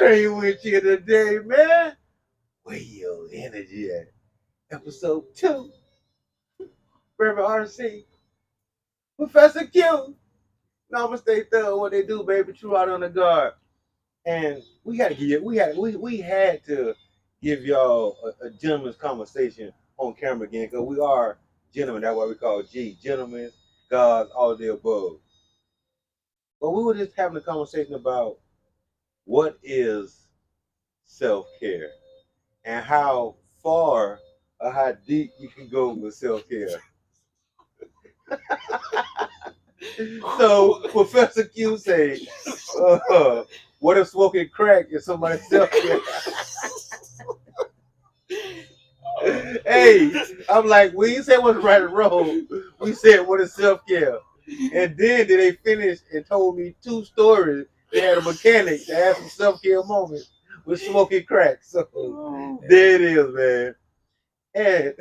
stream with you today, man. Where your energy at? Episode 2, Reverend RC, Professor Q. Namaste thug, what they do, baby. True out on the guard. And we had to give you, we had to give y'all a gentleman's conversation on camera again, because we are gentlemen. That's why we call G. Gentlemen, gods, all of the above. But we were just having a conversation about what is self-care and how far or how deep you can go with self-care. So Professor Q say, what if smoking crack is somebody's self-care? Hey, I'm like, when you said what's right and wrong, we said what is self-care. And then they finished and told me 2 stories. They had a mechanic that had some self-care moments with smoking crack. So there it is, man. And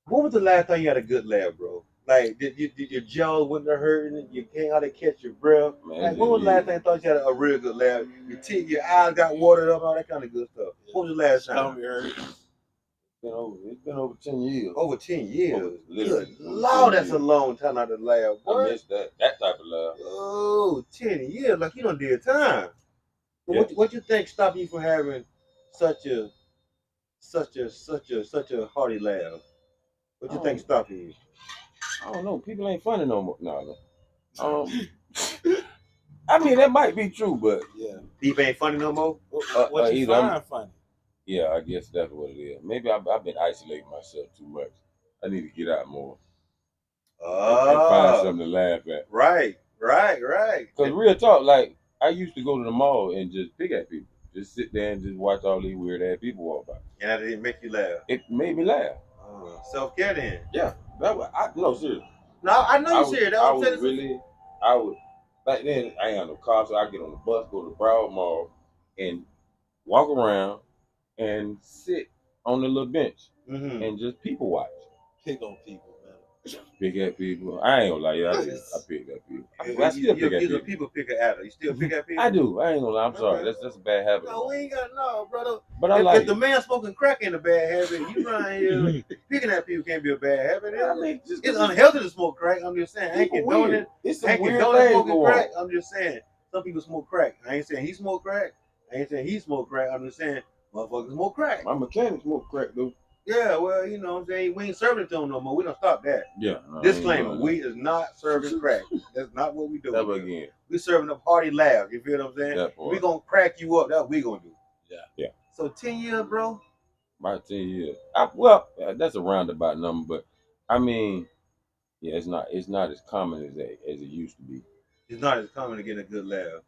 when was the last time you had a good laugh, bro? Like, did your jaws wasn't hurting? You can't hardly catch your breath. Man, like, when was the last time you thought you had a real good laugh? Your eyes got watered up, all that kind of good stuff. When was the last time? It's been over 10 years. Over 10 years? Good Lord, that's a long time not to laugh. Boy. I miss that type of laugh. Oh, 10 years, like you done did time. Yeah. What you think stopped you from having such a hearty laugh? What you think stopped you? I don't know. People ain't funny no more. No. I mean, that might be true, but yeah, people ain't funny no more. What you find funny? Yeah, I guess that's what it is. Maybe I've been isolating myself too much. I need to get out more and find something to laugh at. Right. Because real talk, like, I used to go to the mall and just pick at people. Just sit there and just watch all these weird ass people walk by. Yeah, that didn't make you laugh. It made me laugh. Self-care then. Yeah. No, seriously. No, I know you're serious. I would, back then, I ain't had no car, so I get on the bus, go to the Broward Mall, and walk around and sit on the little bench and just people watch. Pick on people, man. Pick at people. I ain't gonna lie, I pick at people. I still pick at people. You're a people picker at. You still pick at people? I do. I ain't gonna lie. I'm sorry. That's a bad habit. No, we ain't got brother. But I like if the man smoking crack ain't a bad habit, you right here picking at people can't be a bad habit. I mean, it's unhealthy to smoke crack. I'm just saying. I ain't condoning. It's some weird things smoking crack. I'm just saying. Some people smoke crack. I ain't saying he smoke crack. I ain't saying he smoke crack. I'm just saying motherfuckers smoke crack. My mechanic smoke crack, though. Yeah, well, you know what I'm saying? We ain't serving it to them no more. We don't stop that. Yeah. Disclaimer, we is not serving crack. That's not what we do. Never again. We serving up hearty laughs. You feel what I'm saying? We gonna crack you up. That's what we gonna do. Yeah. So 10 years, bro? About 10 years. That's a roundabout number, but I mean, yeah, it's not as common as it used to be. It's not as common to get a good laugh.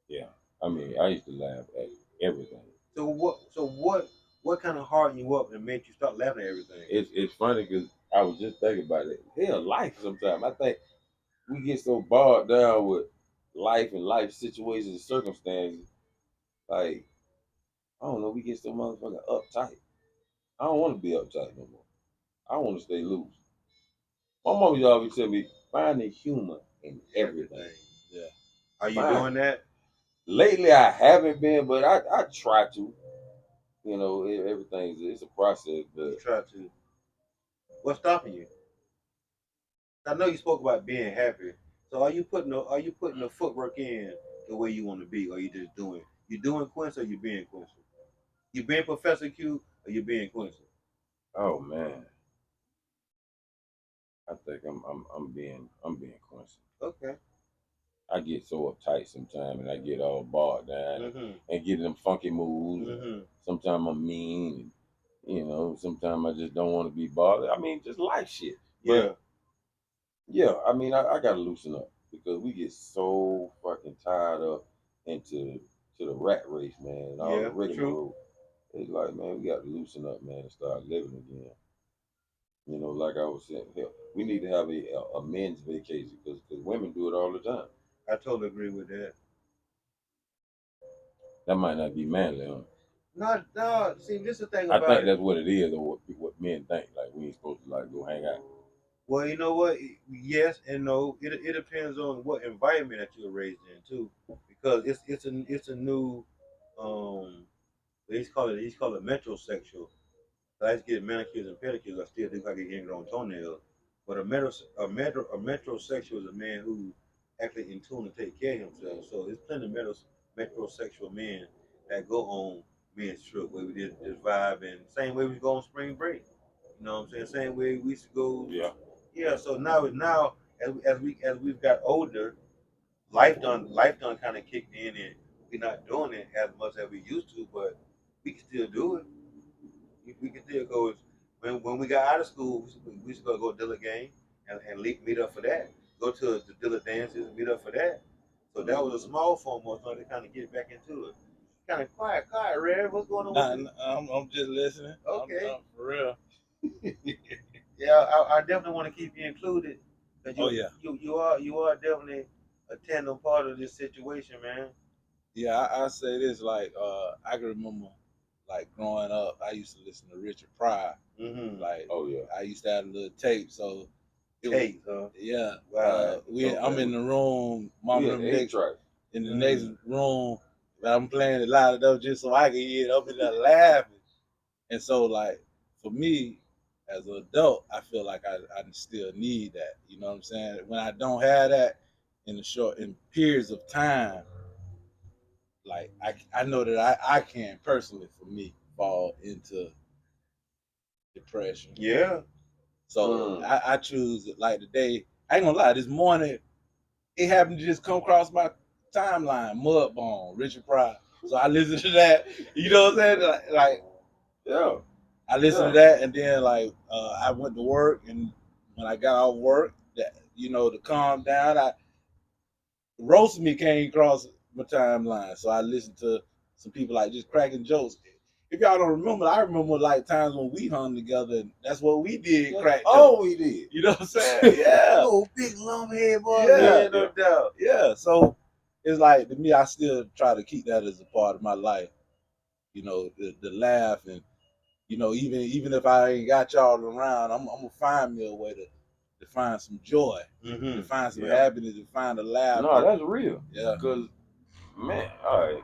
Yeah. I mean, I used to laugh at everything. So what kind of hardened you up and made you start laughing at everything? It's funny because I was just thinking about it. Hell, life sometimes. I think we get so bogged down with life and life situations and circumstances. Like, I don't know, we get so motherfucking uptight. I don't want to be uptight no more. I want to stay loose. My mom used to always tell me, find the humor in everything. Yeah. Are you doing that? Lately, I haven't been, but I try to. You know, it's a process. But you try to. What's stopping you? I know you spoke about being happy. So are you putting the footwork in the way you want to be, or you just doing? You doing Quincy, or you being Quincy? You being Professor Q, or you being Quincy? Oh man, I think I'm being Quincy. Okay. I get so uptight sometimes, and I get all bogged down and get in them funky moods. Sometimes I'm mean, and, sometimes I just don't want to be bothered. I mean, just life shit. But, yeah, I mean, I gotta loosen up because we get so fucking tired up into the rat race, man, and all the rigmarole. It's like, man, we got to loosen up, man, and start living again. Like I was saying, hell, we need to have a men's vacation because women do it all the time. I totally agree with that. That might not be manly, huh? No. See, this is the thing about it. I think that's what it is, or what men think. Like, we ain't supposed to, like, go hang out. Well, you know what? Yes and no. It depends on what environment that you're raised in, too. because it's a new he's called it metrosexual. So I used to get manicures and pedicures. I still do. I get ingrown toenails. But a metrosexual is a man who actually in tune to take care of himself. So there's plenty of metrosexual men that go on men's trip where we just vibe, and same way we go on spring break. You know what I'm saying? Same way we used to go. Yeah. Yeah. So now as we've got older, life done kind of kicked in, and we're not doing it as much as we used to, but we can still do it. We can still go. When we got out of school, we used to go to Dilla game and meet up for that. Go to the Dilla dances and meet up for that. So that was a small form of starting to kind of get back into it. Kind of quiet, Red. What's going on with you? I'm just listening. Okay. I'm for real. Yeah, I definitely want to keep you included. Oh yeah. You are definitely a tandem part of this situation, man. Yeah, I say this like I can remember like growing up, I used to listen to Richard Pryor. Mm-hmm. Like, oh yeah, I used to have a little tape, so tape, huh? Yeah. Wow. I'm in the room, mama them next track. in the next room. I'm playing it loud enough just so I can hear it up in there laughing. And so, like, for me, as an adult, I feel like I still need that. You know what I'm saying? When I don't have that in periods of time, like I know that I can personally, for me, fall into depression. Yeah. So I choose it. Like today, I ain't gonna lie, this morning it happened to just come across my timeline, Mudbone, Richard Pryor. So I listened to that. You know what I'm saying? Like yeah. I listened to that, and then like I went to work, and when I got off work, that to calm down, Roast Me came across my timeline. So I listened to some people like just cracking jokes. If y'all don't remember, I remember like times when we hung together, and that's what we did. Crack jokes. Oh, we did. You know what I'm saying? Yeah. Oh, big lumphead boy. Yeah, no doubt. Yeah. So it's like, to me, I still try to keep that as a part of my life. The laugh, and even if I ain't got y'all around, I'm gonna find me a way to find some joy, to find some happiness, to find a laugh. No, that's real. Yeah. Because, man, all right.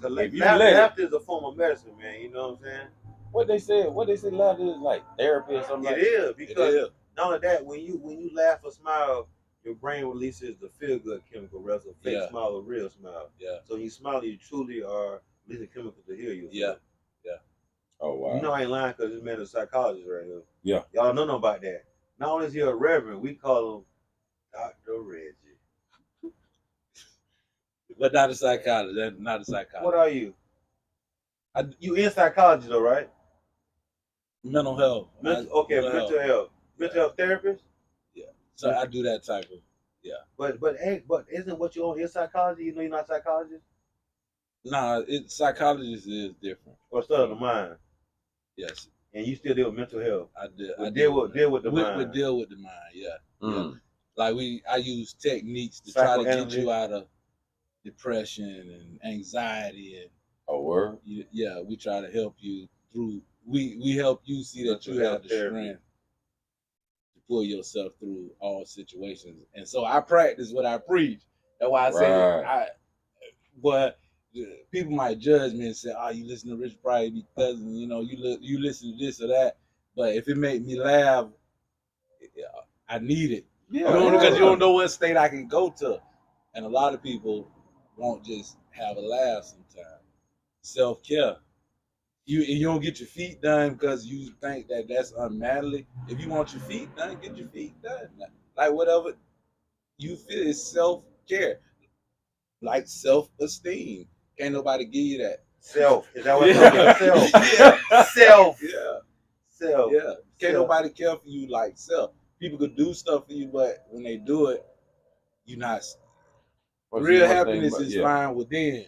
Laughter is a form of medicine, man. You know what I'm saying? What they said, laughter is like therapy or something. It is, because not only that, when you laugh or smile, your brain releases the feel good chemical, rather than fake smile or real smile. Yeah. So when you smile, you truly are releasing chemicals to heal yourself. Yeah. Oh wow. You know I ain't lying, because this man is a psychologist right here. Yeah. Y'all don't know about that. Not only is he a reverend, we call him Dr. Reggie. But not a psychologist. Not a psychologist. What are you? You in psychology though, right? Mental health. Mental health. Mental health therapist? Yeah. So I do that type of, But isn't what you're on in psychology? You know you're not a psychologist? Nah, psychologist is different. Or study of the mind. Yes. And you still deal with mental health. I deal with the mind. We deal with the mind, yeah. Mm. Yeah. Like I use techniques to try to get you out of depression and anxiety, and word? Yeah, we try to help you through. We help you see that you have the strength to pull yourself through all situations. And so I practice what I preach. That's why I say but people might judge me and say, "Oh, you listen to Richard Pryor because you listen to this or that." But if it make me laugh, I need it. Yeah, Because you don't know what state I can go to, and a lot of people won't just have a laugh sometimes. Self-care. You don't get your feet done because you think that that's unmanly. If you want your feet done, get your feet done. Like whatever you feel is self-care. Like self-esteem. Can't nobody give you that. Self. Is that what you're talking about? Self. Yeah. Self. Yeah. Can't nobody care for you like self. People could do stuff for you, but when they do it, you're not. Real happiness is fine within.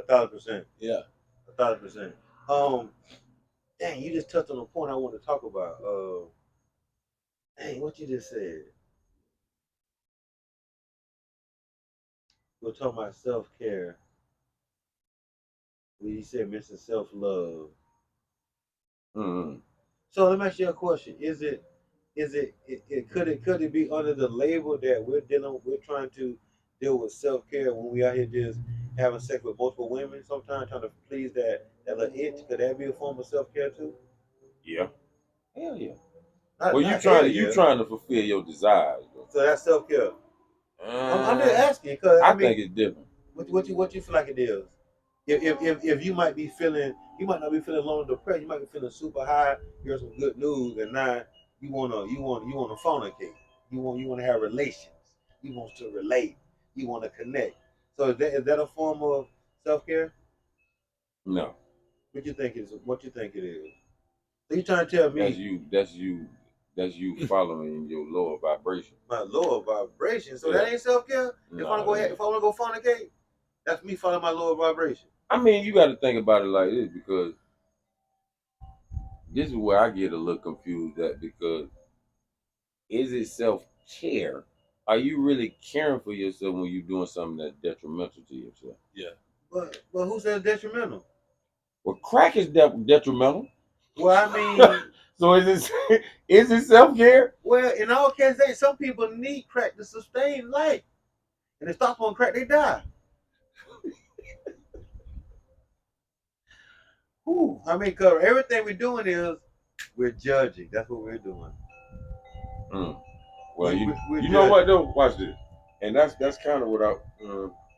1,000%. Yeah. 1,000%. Dang, you just touched on a point I want to talk about. Dang, what you just said. We're talking about self-care. You said mention self-love. Mm-hmm. So let me ask you a question. Could it be under the label that we're trying to deal with self-care when we out here just having sex with multiple women sometimes, trying to please that little itch, could that be a form of self-care too? Yeah. Hell yeah. Not, Well, not hell you yeah. trying to fulfill your desires, bro. So that's self-care. I'm just asking because I I mean, think it's different. what you feel like it is? If you might be feeling, you might not be feeling lonely, depressed. You might be feeling super high. Here's some good news, and now you wanna fornicate. You wanna have relations. You want to relate. You want to connect. So is that a form of self care? No. What you think is? What you think it is? So you trying to tell That's me you. That's you following your lower vibration. my lower vibration? So Yeah. that ain't self care. If No, I wanna go fornicate, that's me following my lower vibration. I mean, you got to think about it like this because this is where I get a little confused at because is it self care? Are you really caring for yourself when you're doing something that's detrimental to yourself? Yeah. But who says detrimental? Well, crack is detrimental. Well, I mean, So is it self care? well, in all cases, some people need crack to sustain life, and they stop on crack, they die. Ooh, I mean, cause everything we're doing is we're judging. That's what we're doing. Mm. Well, We're you know judging. what though? Watch this, and that's kind of what I.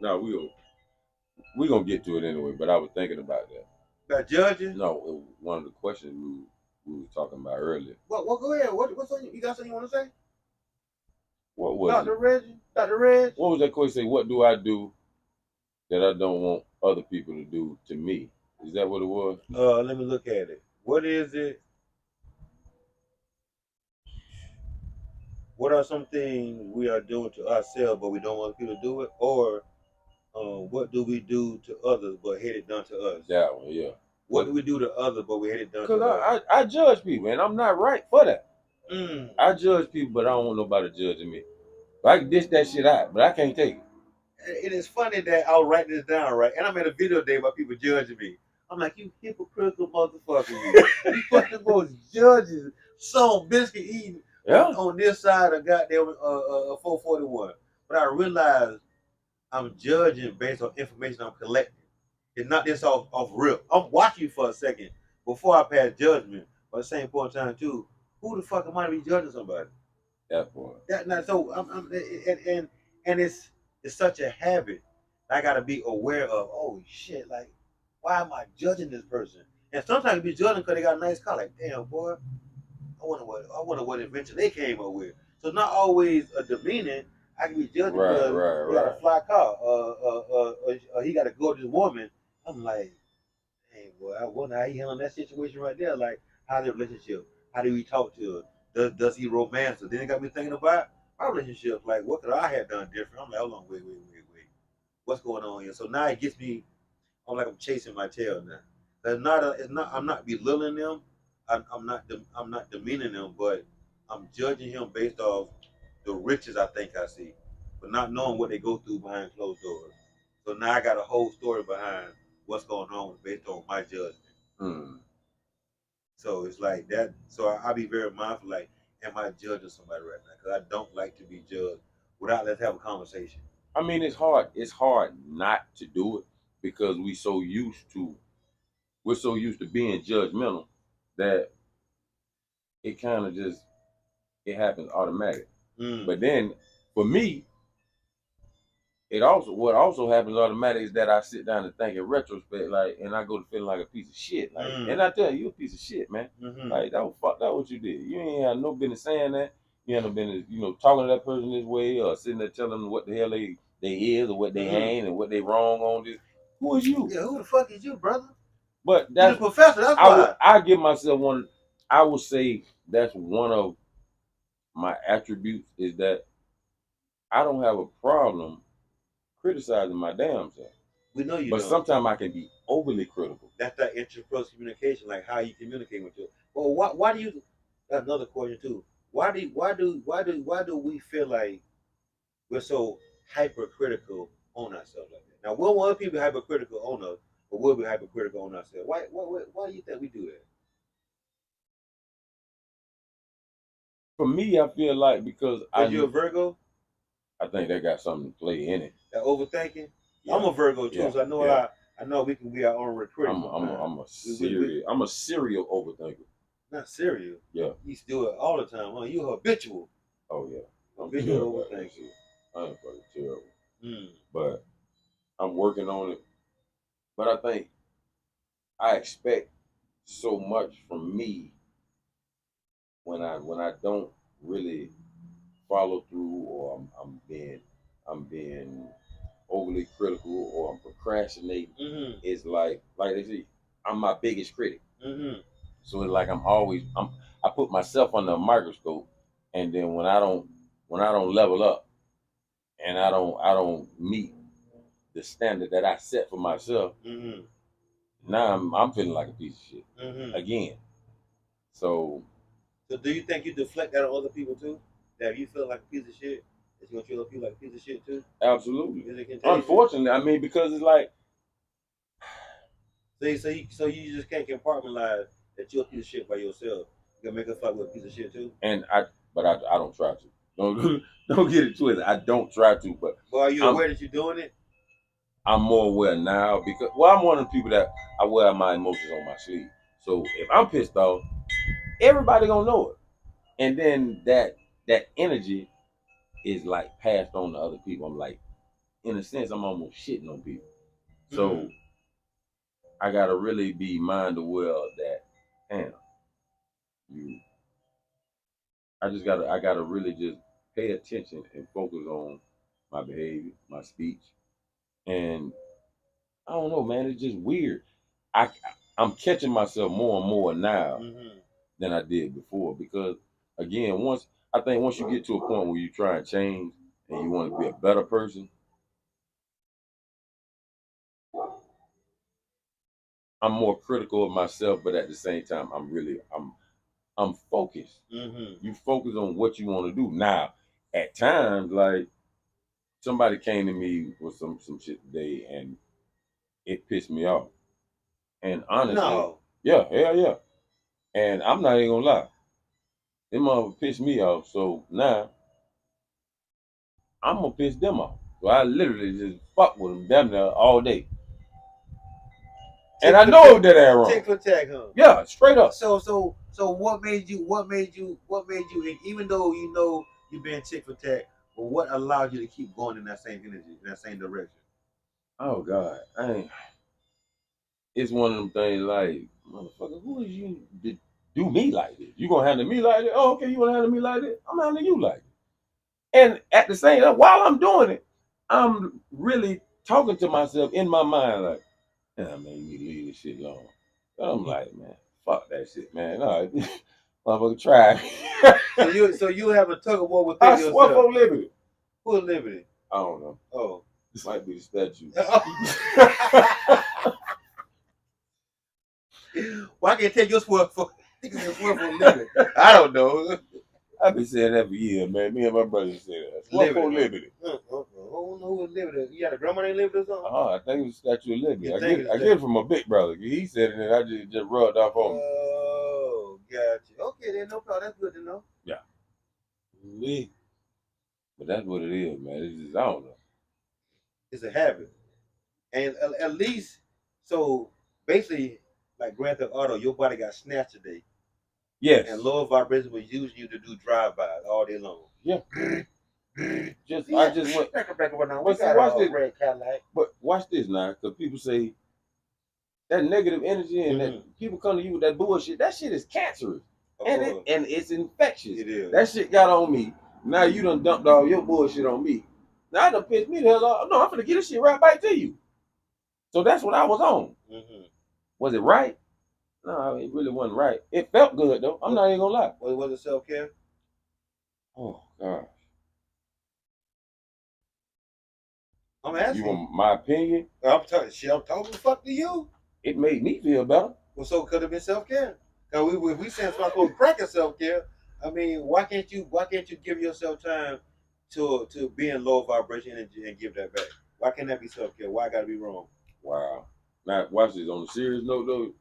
Now we gonna get to it anyway. But I was thinking about that. About judging. No, one of the questions we were talking about earlier. Well, go ahead. What's on you got something you want to say? What was Dr. it? Reggie? Dr. Reg? What was that question? Say, what do I do that I don't want other people to do to me? Is that what it was? Let me look at it. What is it? What are some things we are doing to ourselves but we don't want people to do it? Or what do we do to others but hate it done to us? That one, yeah. What do we do to others but we hate it done to Because us? I judge people, and I'm not right for that. Mm. I judge people, but I don't want nobody judging me. I can dish that shit out, but I can't take it. It is funny that I'll write this down, right? And I'm in a video day about people judging me. I'm like, you hypocritical motherfucker. You fucking most judges, some biscuit eating Yeah. on this side of goddamn 441. But I realize I'm judging based on information I'm collecting. It's not this off rip. I'm watching you for a second before I pass judgment. But at the same point in time, too, who the fuck am I to be judging somebody? That part. That not so. And it's such a habit. I gotta be aware of. Oh shit! Like, why am I judging this person? And sometimes you be judging because they got a nice car. Like, damn boy, I wonder what invention they came up with. So it's not always a demeaning. I can be judging because he got a fly car. He got a gorgeous woman. I'm like, hey boy, I wonder how he handling that situation right there. Like, how's their relationship? How do we talk to her? Does he romance her? Then it got me thinking about my relationship. Like, what could I have done different? I'm like, hold on, wait. What's going on here? So now it gets me. I'm like I'm chasing my tail now. It's not. I'm not belittling them. I'm not demeaning them, but I'm judging him based off the riches I think I see, but not knowing what they go through behind closed doors. So now I got a whole story behind what's going on based on my judgment. Mm. So it's like that. So I be very mindful. Like, am I judging somebody right now? Because I don't like to be judged without let's have a conversation. I mean, it's hard. It's hard not to do it because we're so used to being judgmental that it kind of just it happens automatic. Mm. But then for me, what also happens automatic is that I sit down and think in retrospect, like, and I go to feeling like a piece of shit, like, and I tell you a piece of shit, man. Mm-hmm. Like that was fucked up what you did. You ain't have no business saying that. You ain't no business, talking to that person this way or sitting there telling them what the hell they is or what they ain't and what they wrong on this. Who is you? Yeah, who the fuck is you, brother? But You're that's the professor. That's why. I give myself one. I would say that's one of my attributes is that I don't have a problem criticizing my damn self. We know you But don't. sometimes I can be overly critical. That's that interpersonal communication, like how you communicate with you. Well, why do you? That's another question too. Why do we feel like we're so hypercritical on ourselves like that? Now, we don't want people to be hypercritical on us, but we'll be hypercritical on ourselves. Why do you think we do that? For me, I feel like because Are you a Virgo? I think that got something to play in it. That overthinking? I'm a Virgo too, Yeah, so I know yeah. I know we can be our own recruiter. I'm a serial overthinker. Not serial. Yeah. You used to do it all the time, huh? You habitual. Oh yeah. I'm Habitual terrible at that overthinker. shit. I am fucking terrible. But I'm working on it. But I think I expect so much from me when I don't really follow through, or I'm being overly critical, or I'm procrastinating. It's like they say, I'm my biggest critic. So it's like I put myself under a microscope, and then when I don't level up, and I don't meet the standard that I set for myself, now I'm feeling like a piece of shit again. So do you think you deflect that on other people too? That if you feel like a piece of shit, that you gonna treat other people like a piece of shit too? absolutely. Is it contagious? Unfortunately, I mean, because it's like, so you just can't compartmentalize that you're a piece of shit by yourself. You gonna make us fuck with a piece of shit too? But I don't try to. Don't get it twisted. I don't try to, but are you aware that you're doing it? I'm more aware now because I'm one of the people that I wear my emotions on my sleeve. So if I'm pissed off, everybody gonna know it, and then that energy is like passed on to other people. I'm like, in a sense, I'm almost shitting on people. So I gotta really be mind aware of that. Damn, I gotta really just pay attention and focus on my behavior, my speech, and I don't know, man. It's just weird. I I'm catching myself more and more now than I did before because, again, once you get to a point where you try and change and you want to be a better person, I'm more critical of myself, but at the same time, I'm focused. You focus on what you want to do. Now, at times, like somebody came to me with some shit today, and it pissed me off. And honestly, yeah, hell yeah. And I'm not even gonna lie, them motherfuckers pissed me off. So now I'm gonna piss them off. So I literally just fuck with them damn near all day. And I know that ain't wrong. Tick for tack, huh? Yeah, straight up. So what made you, and even though you know you've been tick for tack, but what allowed you to keep going in that same energy, in that same direction? Oh God, it's one of them things like, motherfucker, who is you to do me like this? You gonna handle me like this? Oh, okay, you wanna handle me like this? I'm handling you like this. And at the same time, while I'm doing it, I'm really talking to myself in my mind like, man, you need to leave this shit alone. And I'm like, man, fuck that shit, man. All right, motherfucker, try. so you have a tug of war within yourself. I swear for liberty. Who is Liberty? I don't know. Oh, this might be the statue. Well, I can't take your word for Liberty. I don't know. I've been saying that for years, man. Me and my brother say that. Swear for Liberty. I don't know who is Liberty. You got a grandma named Liberty or something? I think it was Statue of Liberty. I get it it from my big brother. He said it, and I just rubbed off on me. Oh, gotcha. Okay, then no problem. That's good to know. Yeah. But that's what it is, man. It's just, I don't know. It's a habit. And at least, so basically, like Grand Theft Auto, your body got snatched today. Yes. And lower vibration was using you to do drive-bys all day long. Yeah. I just went. Back up now. But see, watch this. Red Cadillac. But watch this now, because people say that negative energy and that people come to you with that bullshit. That shit is cancerous, and it's infectious. It is. That shit got on me. Now you done dumped all your bullshit on me. Now I done pissed me the hell off. No, I'm finna get this shit right back to you. So that's what I was on. Was it right? No, it really wasn't right. It felt good though. I'm not even gonna lie. Was it self-care? Oh gosh. I'm asking. You want my opinion? I'm talking fuck to you. It made me feel better. Well, so it could have been self-care. Cause if we saying something called cracker self-care, I mean, why can't you give yourself time to be in low vibration energy and give that back? Why can't that be self-care? Why I gotta be wrong? Wow. Now watch this. On a serious note though,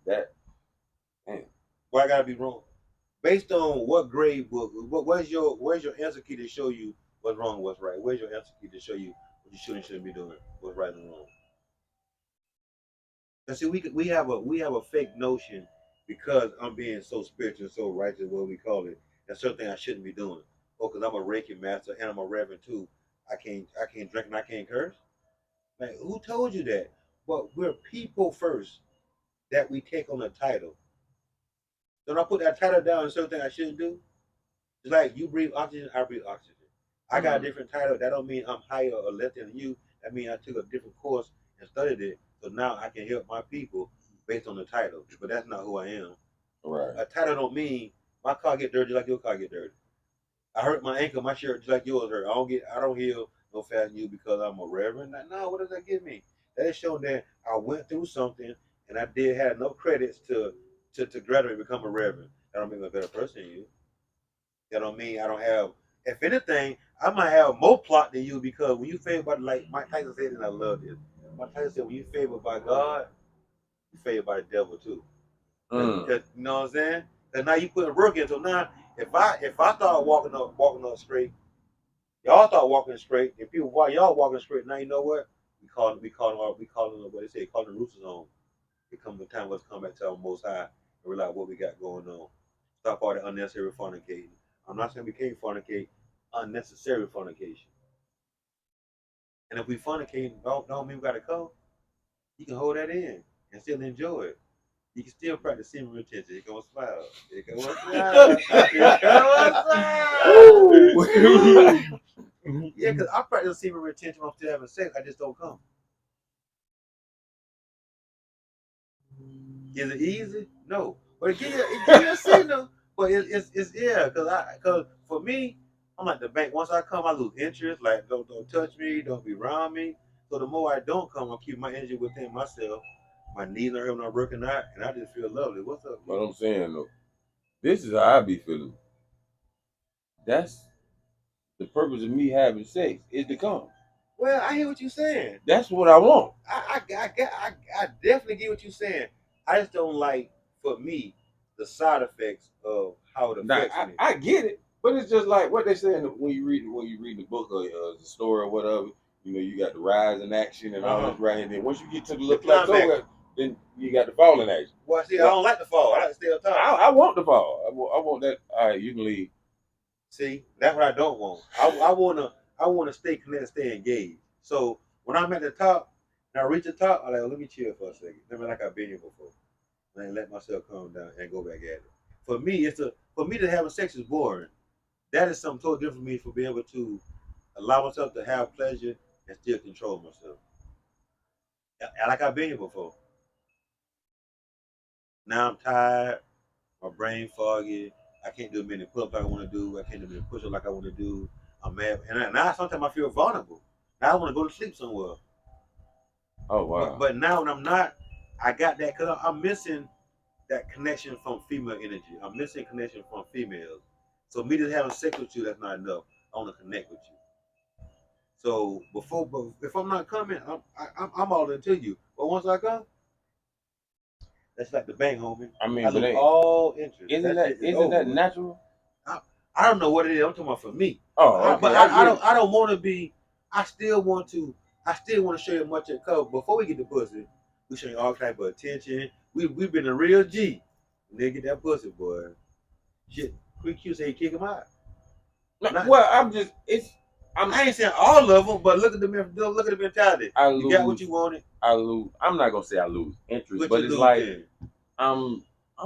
why I gotta be wrong? Based on what grade book? Where's your answer key to show you what's wrong and what's right? Where's your answer key to show you what you should and shouldn't be doing, what's right and wrong. And see, we have a fake notion because I'm being so spiritual, so righteous, what we call it. There's certain things I shouldn't be doing. Oh, because I'm a Reiki master and I'm a reverend too. I can't drink and I can't curse. Like, who told you that? But we're people first that we take on a title. Don't I put that title down and certain things I shouldn't do? It's like you breathe oxygen, I breathe oxygen. I got a different title. That don't mean I'm higher or less than you. That means I took a different course and studied it. So now I can help my people based on the title. But that's not who I am. Right. A title don't mean my car get dirty like your car get dirty. I hurt my ankle, my shirt just like yours hurt. I don't heal no faster than you because I'm a reverend. No, what does that give me? That is showing that I went through something and I did have enough credits to graduate and become a reverend. That don't make me a better person than you. That don't mean I don't have. If anything, I might have more plot than you because when you favored by, like Mike Tyson said, and I love this. Mike Tyson said, when you favored by God, you favored by the devil too. Because, you know what I'm saying? Because now you putting work into. Now, if I start walking up straight, y'all start walking straight. If people while y'all walking straight, now you know what? We calling what they say, calling the roosters home. It comes the time let's come back to our Most High and realize what we got going on. Stop all the unnecessary fornicating. I'm not saying we can't fornicate, unnecessary fornication. And if we fornicate, don't mean we gotta come. You can hold that in and still enjoy it. You can still practice semen retention. Here comes smile. Here comes smile. Here comes smile. Yeah, because I practice semen retention when I'm still having sex. I just don't come. Is it easy? No. But it gives you a signal. But it's yeah, because for me, I'm like the bank. Once I come, I lose interest. Like don't touch me, don't be around me. So the more I don't come, I keep my energy within myself. My knees are hurting, I'm working out, and I just feel lovely. What's up? But I'm saying though, this is how I be feeling. That's the purpose of me having sex is to come. Well, I hear what you're saying. That's what I want. I definitely get what you're saying. I just don't like, for me, the side effects of how it affects me. I get it, but it's just like what they say when you read the book or the story or whatever. You know, you got the rise in action and all this right, and then once you get to the little plateau, then you got the fall in action. Well, see, I don't like the fall. I like to stay up top. I want the fall. I want that. All right, you can leave. See, that's what I don't want. I wanna stay connected, stay engaged. So when I'm at the top and I reach the top, I'm like, let me chill for a second. Remember, like I've been here before. And let myself calm down and go back at it. For me, to have sex is boring. That is something totally different for me for being able to allow myself to have pleasure and still control myself. Like I've been here before. Now I'm tired, my brain foggy. I can't do as many pull-ups like I want to do. I can't do as many push-ups like I want to do. I'm mad, and now sometimes I feel vulnerable. Now I want to go to sleep somewhere. Oh wow! But now when I'm not, I got that because I'm missing that connection from female energy. I'm missing connection from females. So me just having sex with you, that's not enough. I want to connect with you. So if I'm not coming, I'm all into you. But once I come, that's like the bang, homie. I mean, I lose all interest. Isn't that natural? I don't know what it is. I'm talking about for me. Oh, okay. But I don't want to be. I still want to show you much of cover. Before we get the pussy, we show you all type of attention. We've been a real G. And they get that pussy, boy. Shit, Quick Q say kick him out. Well, I ain't saying all of them, but look at the mentality. You got what you wanted. I lose. I'm not gonna say I lose interest, but it's like I'm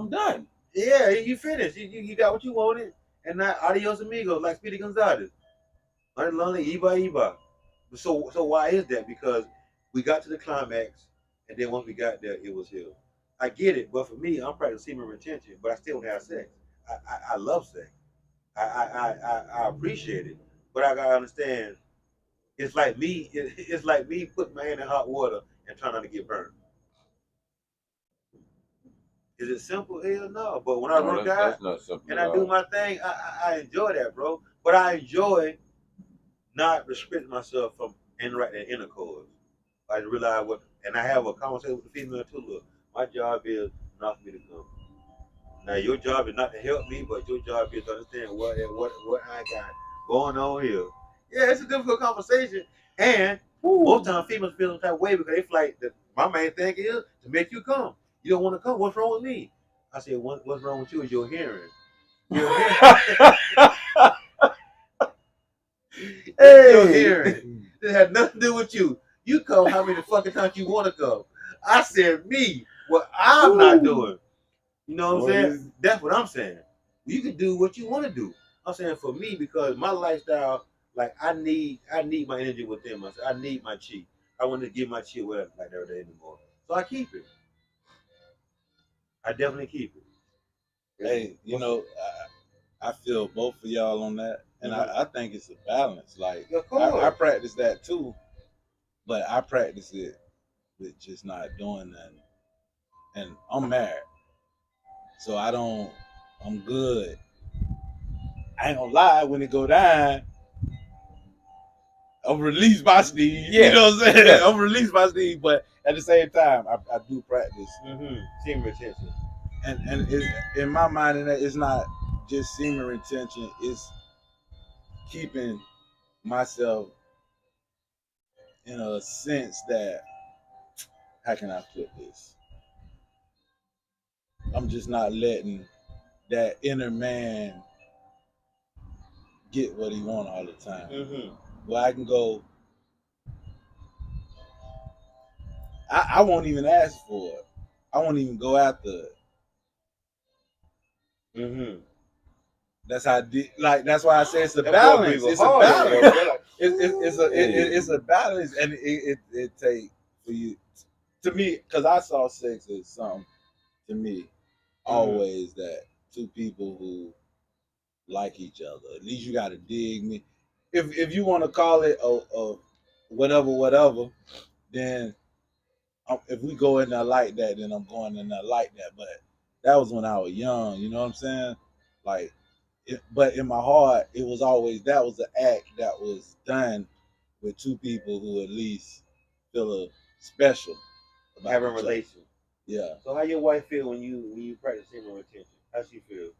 done. Yeah, you finished. You got what you wanted, and now adios amigos, like Speedy Gonzalez. Lonely Iba. So why is that? Because we got to the climax, and then once we got there, it was here. I get it, but for me, I'm practicing semen retention, but I still don't have sex. I love sex. I appreciate it, but I gotta understand. It's like me. It's like me putting my hand in hot water and trying not to get burned. Is it simple? Hell no. But when I work out and I do my thing, I enjoy that, bro. But I enjoy not restricting myself from interacting in intercourse. I realize and I have a conversation with the female too. Look, my job is not for me to come. Now your job is not to help me, but your job is to understand what I got going on here. Yeah, it's a difficult conversation, and Most times females feel some type of way because they feel like my main thing is to make you come. You don't want to come. What's wrong with me? I said, what's wrong with you is your hearing. Your hearing. Hey. Your hearing. It had nothing to do with you. You come how many fucking times you want to come. I said me. What I'm not doing. You know what I'm saying? That's what I'm saying. You can do what you want to do. I'm saying for me because my lifestyle, like I need my energy within myself. I need my chi. I want to give my chi away like that anymore. So I keep it. I definitely keep it. Hey, you know, I feel both of y'all on that, and I think it's a balance. Like I practice that too, but I practice it with just not doing nothing. And I'm married, so I'm good. I ain't gonna lie, when it go down, I'm release my steed. Yeah. You know what I'm saying? Yeah. I'm release my steed, but at the same time, I do practice semen retention. And in my mind, it's not just semen retention. It's keeping myself in a sense that, how can I put this? I'm just not letting that inner man get what he want all the time. Well, I can go. I won't even ask for it. I won't even go after it. That's how that's why I say it's a balance. It's a balance. It's a balance, and it take for you to me, because I saw sex as something to me always that two people who like each other. At least you got to dig me. If you want to call it a whatever, then if we go in there like that, then I'm going in there like that. But that was when I was young. You know what I'm saying? Like. But in my heart, it was always that was an act that was done with two people who at least feel special about having a relation. Yeah. So how your wife feel when you practice semen retention? How she feel?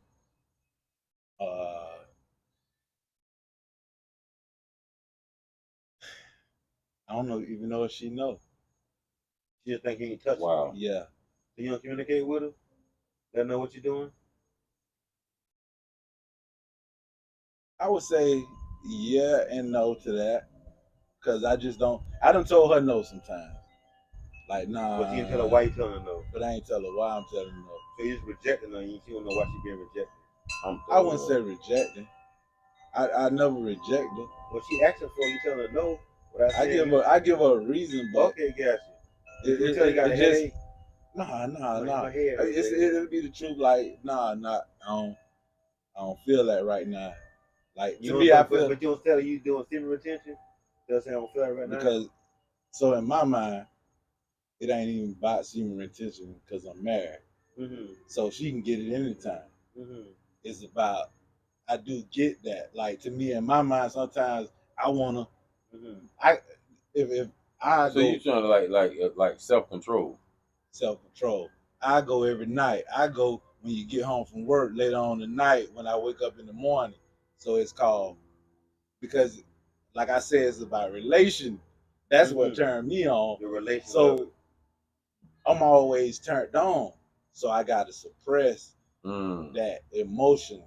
I don't know, even know if she know. She just think you ain't touching. Wow. Yeah. So you don't communicate with her? Let her know what you're doing? I would say yeah and no to that, because I done told her no sometimes. Like, nah. But you didn't tell her why you telling her no. But I ain't tell her why I'm telling her no. So you just rejecting her and you don't know why she being rejected. I wouldn't say rejecting. I never reject her. What she asking for, you telling her no. I give her a reason, but okay, gotcha. You tell you got a headache. Nah. My head hurts, It'll be the truth. Like, nah, I don't feel that right now. Like, to me, I feel. But you don't tell her you doing semen retention. They'll say I don't feel that right now. Because, so in my mind, it ain't even about semen retention because I'm married. So she can get it anytime. It's about, I do get that. Like, to me, in my mind, sometimes I wanna. If I so go, you trying to like self-control. Self-control. I go every night. I go when you get home from work later on the night, when I wake up in the morning. So it's called, because like I said, it's about relation. That's what turned me on. The relation. So I'm always turned on. So I got to suppress that emotion.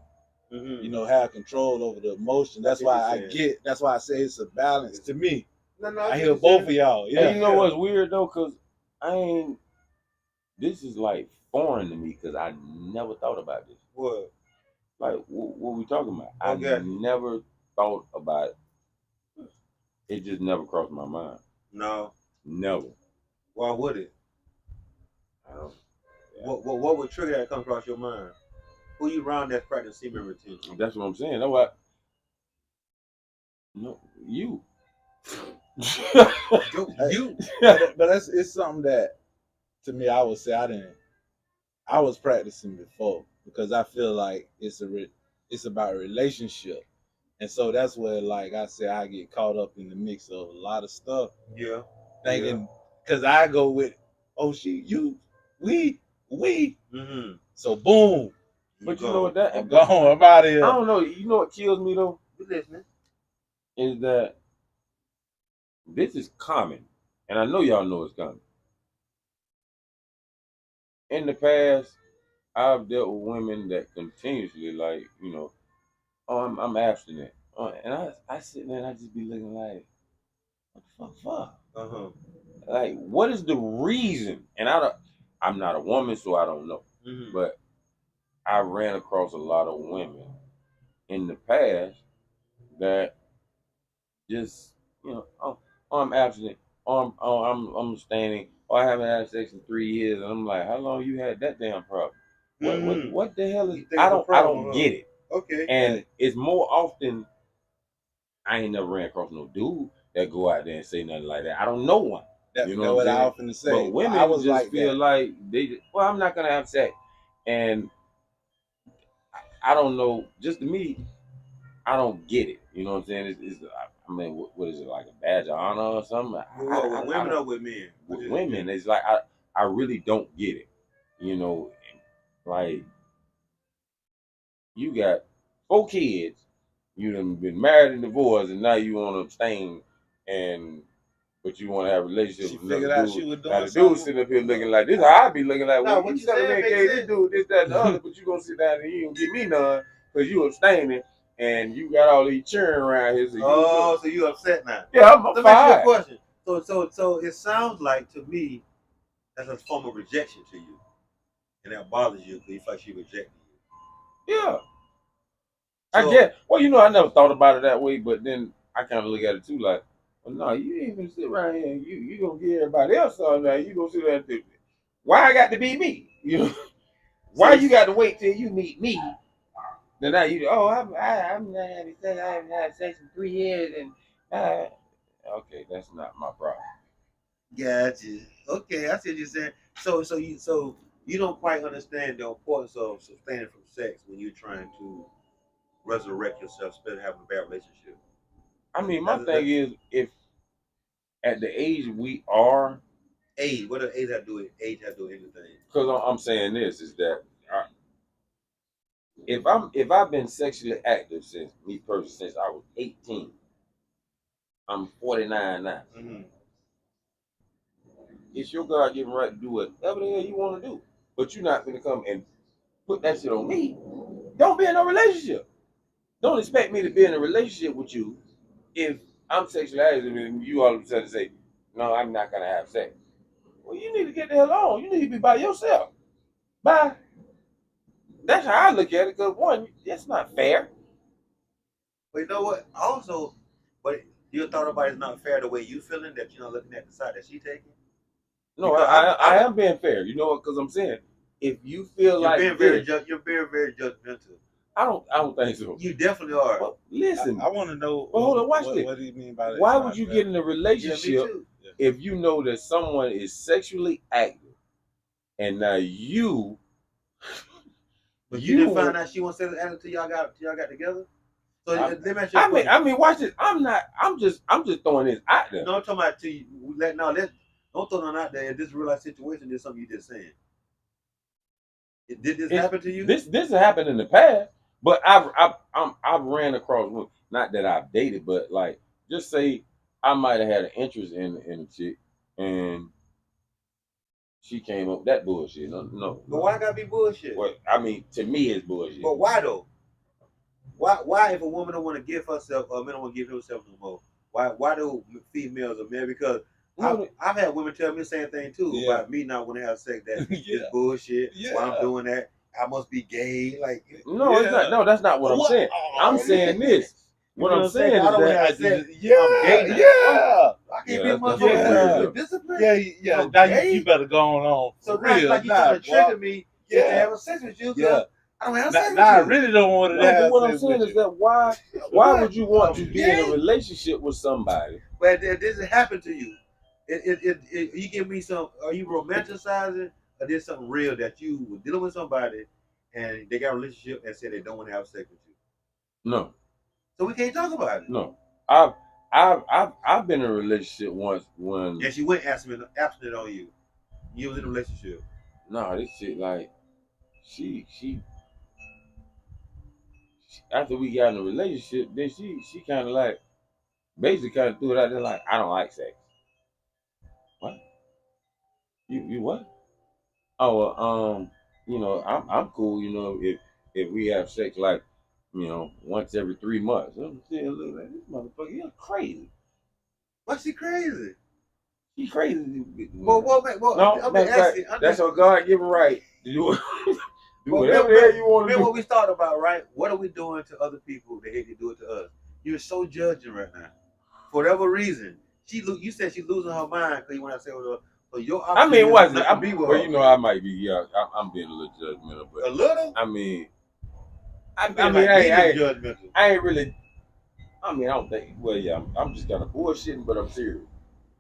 You know, have control over the emotion. That's why I say it's a balance to me. I hear both of y'all. Yeah. And you know what's weird though, cause this is like foreign to me, cause I never thought about this. What? Like what we talking about? I never thought about it. It just never crossed my mind. No. Never. Why would it? I don't. Yeah. What would trigger that come across your mind? Who you around that's practicing semen retention? That's what I'm saying. That's what. No, you. You. But it's something that, to me, I would say I was practicing before, because I feel like it's about a relationship. And so that's where, like I said, I get caught up in the mix of a lot of stuff. Yeah. Thinking, because I go with, oh, we. So boom. But you know what that? I'm gone. I'm out of here. I don't know. You know what kills me though? You listening? Is that this is common, and I know y'all know it's common. In the past, I've dealt with women that continuously, like, oh, I'm abstinent. And I sit there and I just be looking like, what the fuck? Like, what is the reason? And I'm not a woman, so I don't know. But I ran across a lot of women in the past that just, I'm abstinent, I'm standing, I haven't had sex in 3 years, and I'm like, how long you had that damn problem? What the hell is? I don't get it. Okay. And it's more often, I ain't never ran across no dude that go out there and say nothing like that. I don't know one. You know what I often say. But women I was just like feel that. like I'm not gonna have sex, and I don't know. Just to me, I don't get it. You know what I'm saying? I mean, what is it, like a badge of honor or something? With women or with men? With women, it's like I really don't get it. Like, you got 4 kids, you done been married and divorced, and now you want to abstain, but you want to have a relationship with another dude. Now the dude sitting up here looking like this. How I be looking like, well, what you you telling me, saying makes okay, sense. this dude, this, that, and the other, but you gonna sit down and you don't give me none because you abstaining and you got all these children around here. So you upset now? Yeah, I'm Let me fine. ask you a question. So it sounds like to me that's a form of rejection to you, and that bothers you because you feel like she rejected you. Yeah. I get. Well, I never thought about it that way, but then I kind of look at it too, like, well, no, you ain't gonna sit around here and you gonna give everybody else something now. You gonna sit there and do it. Why I got to be me? Why you got to wait till you meet me? Then now I'm not having sex. I haven't had sex in 3 years, and okay, that's not my problem. Gotcha. Okay, I see what you're saying. So you don't quite understand the importance of abstaining from sex when you're trying to resurrect yourself, instead of having a bad relationship. I mean, my thing is, if at the age we are, age, what does age have to do with age have to do with anything? Because I'm saying this is that if I've been sexually active since I was 18, I'm 49 now. It's your God-given right to do whatever the hell you want to do, but you're not gonna come and put that shit on me. Don't be in a relationship. Don't expect me to be in a relationship with you if I'm sexually active and you all of a sudden say, no, I'm not gonna have sex. Well, you need to get the hell on. You need to be by yourself. Bye. That's how I look at it. Because one, it's not fair. But you know what? Also, but you thought about it's not fair the way you feeling, that you're not looking at the side that she taking. No, I am being fair. You know what? Because I'm saying, if you feel like you're very judgmental. I don't think so. You definitely are. Well, listen, I want to know. Well, hold on, watch this. What do you mean by that? Why would you get in a relationship if you know that someone is sexually active, and now you? But you didn't find out she wasn't sexually active till y'all got together. So let me ask you a question. I mean, watch this. I'm just throwing this out there. No, I'm talking about to you. Don't throw nothing out there. If this real life situation, there's something you just saying. Did this happen to you? This happened in the past, but I've ran across, not that I've dated, but like, just say I might have had an interest in a chick, and she came up with that bullshit. No. But why gotta be bullshit? Well, I mean, to me, it's bullshit. But why though? Why if a woman don't want to give herself, or a man don't want to give himself no more? Why do females or men? Because I've had women tell me the same thing too about me not want to have sex. That it's bullshit. Why I'm doing that? I must be gay. Like no, it's not. No, that's not what I'm saying. I'm saying this. What I'm saying is that I'm gay. I can't be a motherfucker with discipline. Yeah. Now you better go on. So now it's like you trying to trigger me to have sex with you. Yeah. I don't have sex with you. I really don't want to have sex. What I'm saying is that why would you want to be in a relationship with somebody? But this has happened to you. You give me some. Are you romanticizing, or there's something real that you were dealing with somebody, and they got a relationship and said they don't want to have sex with you? No. So we can't talk about it. No. I've been in a relationship once when. And she went abstinent on you. You was in a relationship. No, this shit like she after we got in a relationship, then she kind of like, basically kind of threw it out there like, I don't like sex. What? You what? Oh, I'm cool. If we have sex like, once every 3 months. I'm saying, look, like, this motherfucker, you're crazy. What's she crazy? She crazy. Well, No, I'm matter just of fact, asking. that's her God given right to do But whatever the hell you want to remember do. what we thought about, right? What are we doing to other people that hate to do it to us? You're so judging right now. For whatever reason, you said she's losing her mind because you want to say with her. So your I option mean, is what's it? not to be with Well, her. I might be. Yeah, I'm being a little judgmental, A but little? I mean, You being like demon judgmental. I ain't really. I mean, I don't think. Well, yeah, I'm just kind of bullshitting, but I'm serious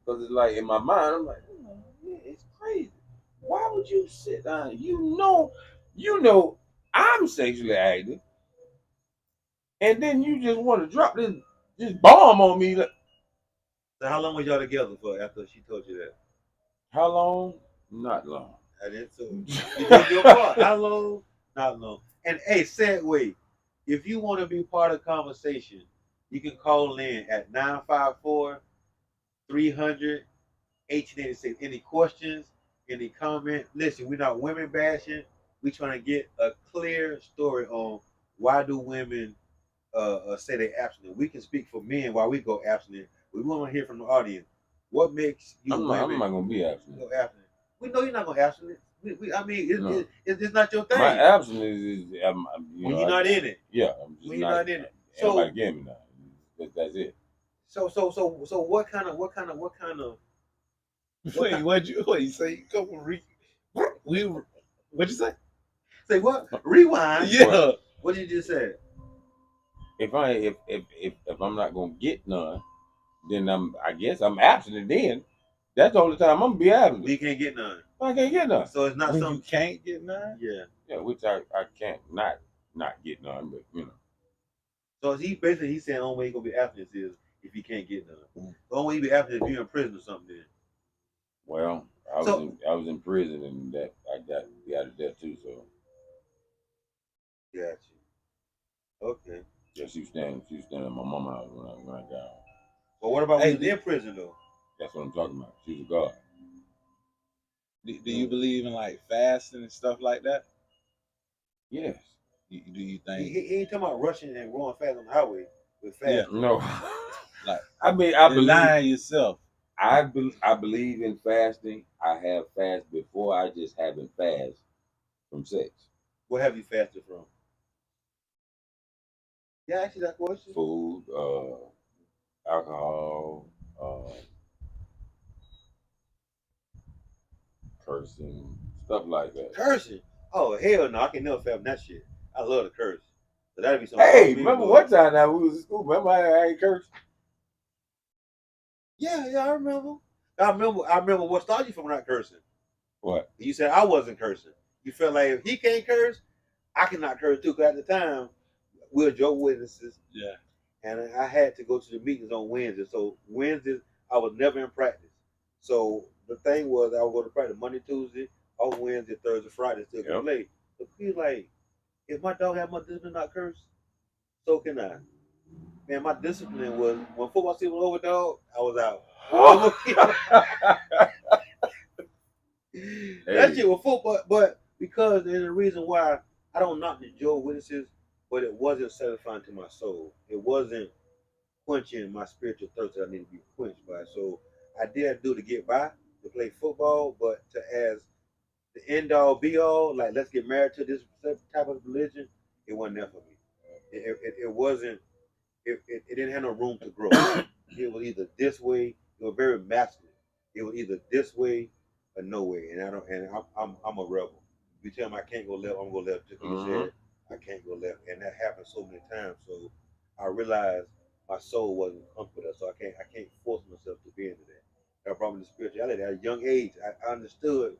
because it's like in my mind, I'm like, yeah, it's crazy. Why would you sit down? I'm sexually active, and then you just want to drop this bomb on me. Like, So how long was y'all together for after she told you that? how long? Not long. I didn't too. You did your part. How long? Not long. And hey, segue. If you want to be part of the conversation, you can call in at 954 300 1886. Any questions? Any comment? Listen, we're not women bashing. We're trying to get a clear story on why do women say they abstinent. We can speak for men while we go abstinent. We want to hear from the audience. What makes you I'm women not gonna be abstinent. go abstinent? We know you're not going to abstinent. I mean, No. it's not your thing. My abstinence is, when you're not in it. Yeah, I'm just when you're not in it. So everybody get me now. That's it. So what kind of Wait, what you say? Come on, what'd you say? say what? Rewind. Yeah. What did you just say? If I'm not gonna get none, then I guess I'm abstinent. Then that's the only time I'm gonna be abstinent. You can't get none. I can't get none. So it's not When something you can't get none? Yeah. Yeah, which I can't not get none, but So he's saying the only way he gonna be abstinent is if he can't get none. The only way he be abstinent is if you're in prison or something. Then. Well, I was in prison and that I got out of there too. So Got you. Okay. yeah, she was staying at my mama's house when I got home. But what about when you're in prison though? That's what I'm talking about. She was a God. Do you believe in like fasting and stuff like that? Yes. Do you think He ain't talking about rushing and going fast on the highway with fast. Yeah, no. like I mean, I believe denying yourself? I believe in fasting. I have fasted before. I just haven't fasted from sex. What have you fasted from? Yeah, actually that question. Food, alcohol, cursing, stuff like that. Cursing? Oh hell no, I can never fast that shit. I love to curse. So that'd be something. Hey, remember one time now we was in school? Remember I ain't cursed? Yeah, I remember. I remember what started you from not cursing. What? You said I wasn't cursing. You felt like if he can't curse, I cannot curse too. Because at the time, we were Joe witnesses. Yeah. And I had to go to the meetings on Wednesdays. So Wednesdays, I was never in practice. So the thing was, I would go to practice Monday, Tuesday, off Wednesday, Thursday, Friday, still can play. But he was like, if my dog had my discipline not curse, so can I. Man, my discipline was when football season was over, dog, I was out. That shit was football, but because there's a reason why I don't knock the Joe witnesses, but it wasn't satisfying to my soul. It wasn't quenching my spiritual thirst that I need to be quenched by. So I did do to get by to play football, but to as the end all be all, like let's get married to this type of religion, it wasn't there for me. It wasn't. It didn't have no room to grow. It was either this way. It was very masculine. It was either this way or no way. And I don't. And I'm a rebel. You tell me I can't go left, I'm gonna go left. Just because you said I can't go left, and that happened so many times. So I realized my soul wasn't comfortable. So I can't force myself to be into that. That brought me to spirituality at a young age. I understood.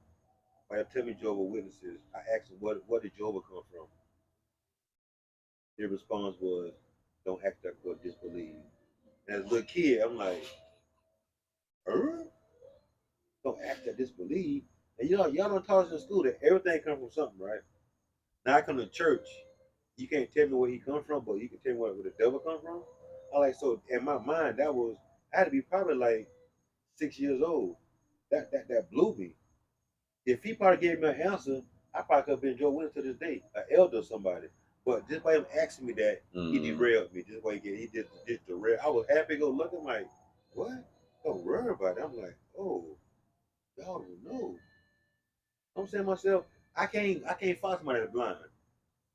By the time Jehovah's Witnesses, I asked them, what did Jehovah come from? Their response was, don't act like or disbelieve. And as a little kid, I'm like, don't act like disbelieve. And y'all don't taught us in school that everything comes from something, right? Now I come to church, you can't tell me where he come from, but you can tell me where the devil come from. I like so in my mind I had to be probably like 6 years old. That blew me. If he probably gave me an answer, I probably could have been Joe Williams to this day, an elder or somebody. But just by him asking me that, he derailed me. Just by he just derailed. I was happy to go looking like, what? Don't worry about it. I'm like, oh, y'all don't know. I'm saying to myself, I can't follow somebody that's blind.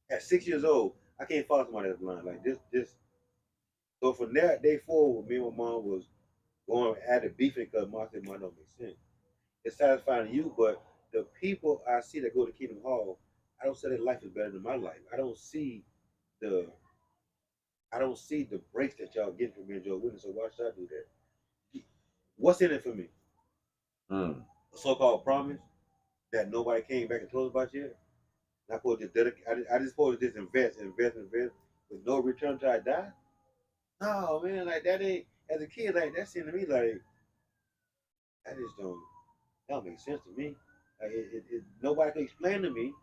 At 6 years old, I can't follow somebody that's blind. Like this. So from that day forward, me and my mom was going at it beefing because mom said, "Mom don't make sense." It's satisfying to you, but the people I see that go to Kingdom Hall, I don't say their life is better than my life. The I don't see the breaks that y'all get from being Joe Witness. So why should I do that? What's in it for me? A so-called promise that nobody came back and told us about yet. Not supposed to dedicate. I just supposed to just invest with no return until I die. No, man, like that ain't as a kid. Like that seemed to me like I just don't make sense to me. Like nobody can explain to me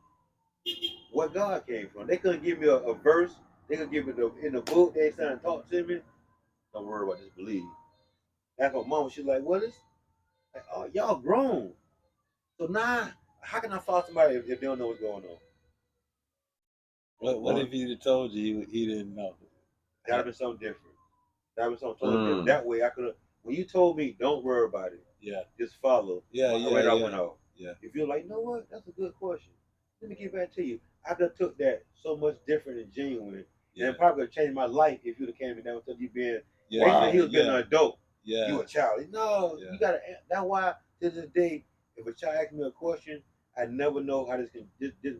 what God came from. They couldn't give me a verse. They could give me in the book. They started to talk to me. Don't worry about this. Believe. That's my mom. She's like, "What is? Like, oh, y'all grown. So now, how can I follow somebody if they don't know what's going on?" What if he'd have told you he didn't know? That'd have been something different. That'd have been something totally different. That way, I could have. When you told me, "Don't worry about it. Just follow." I went off. If you're like, "You know what? That's a good question. Let me get back to you." I could have took that so much different and genuine, and it probably would have changed my life if you'd have came down with you being. Basically, he was being an adult. You a child. No, you gotta. That's why to this day, if a child asks me a question, I never know how this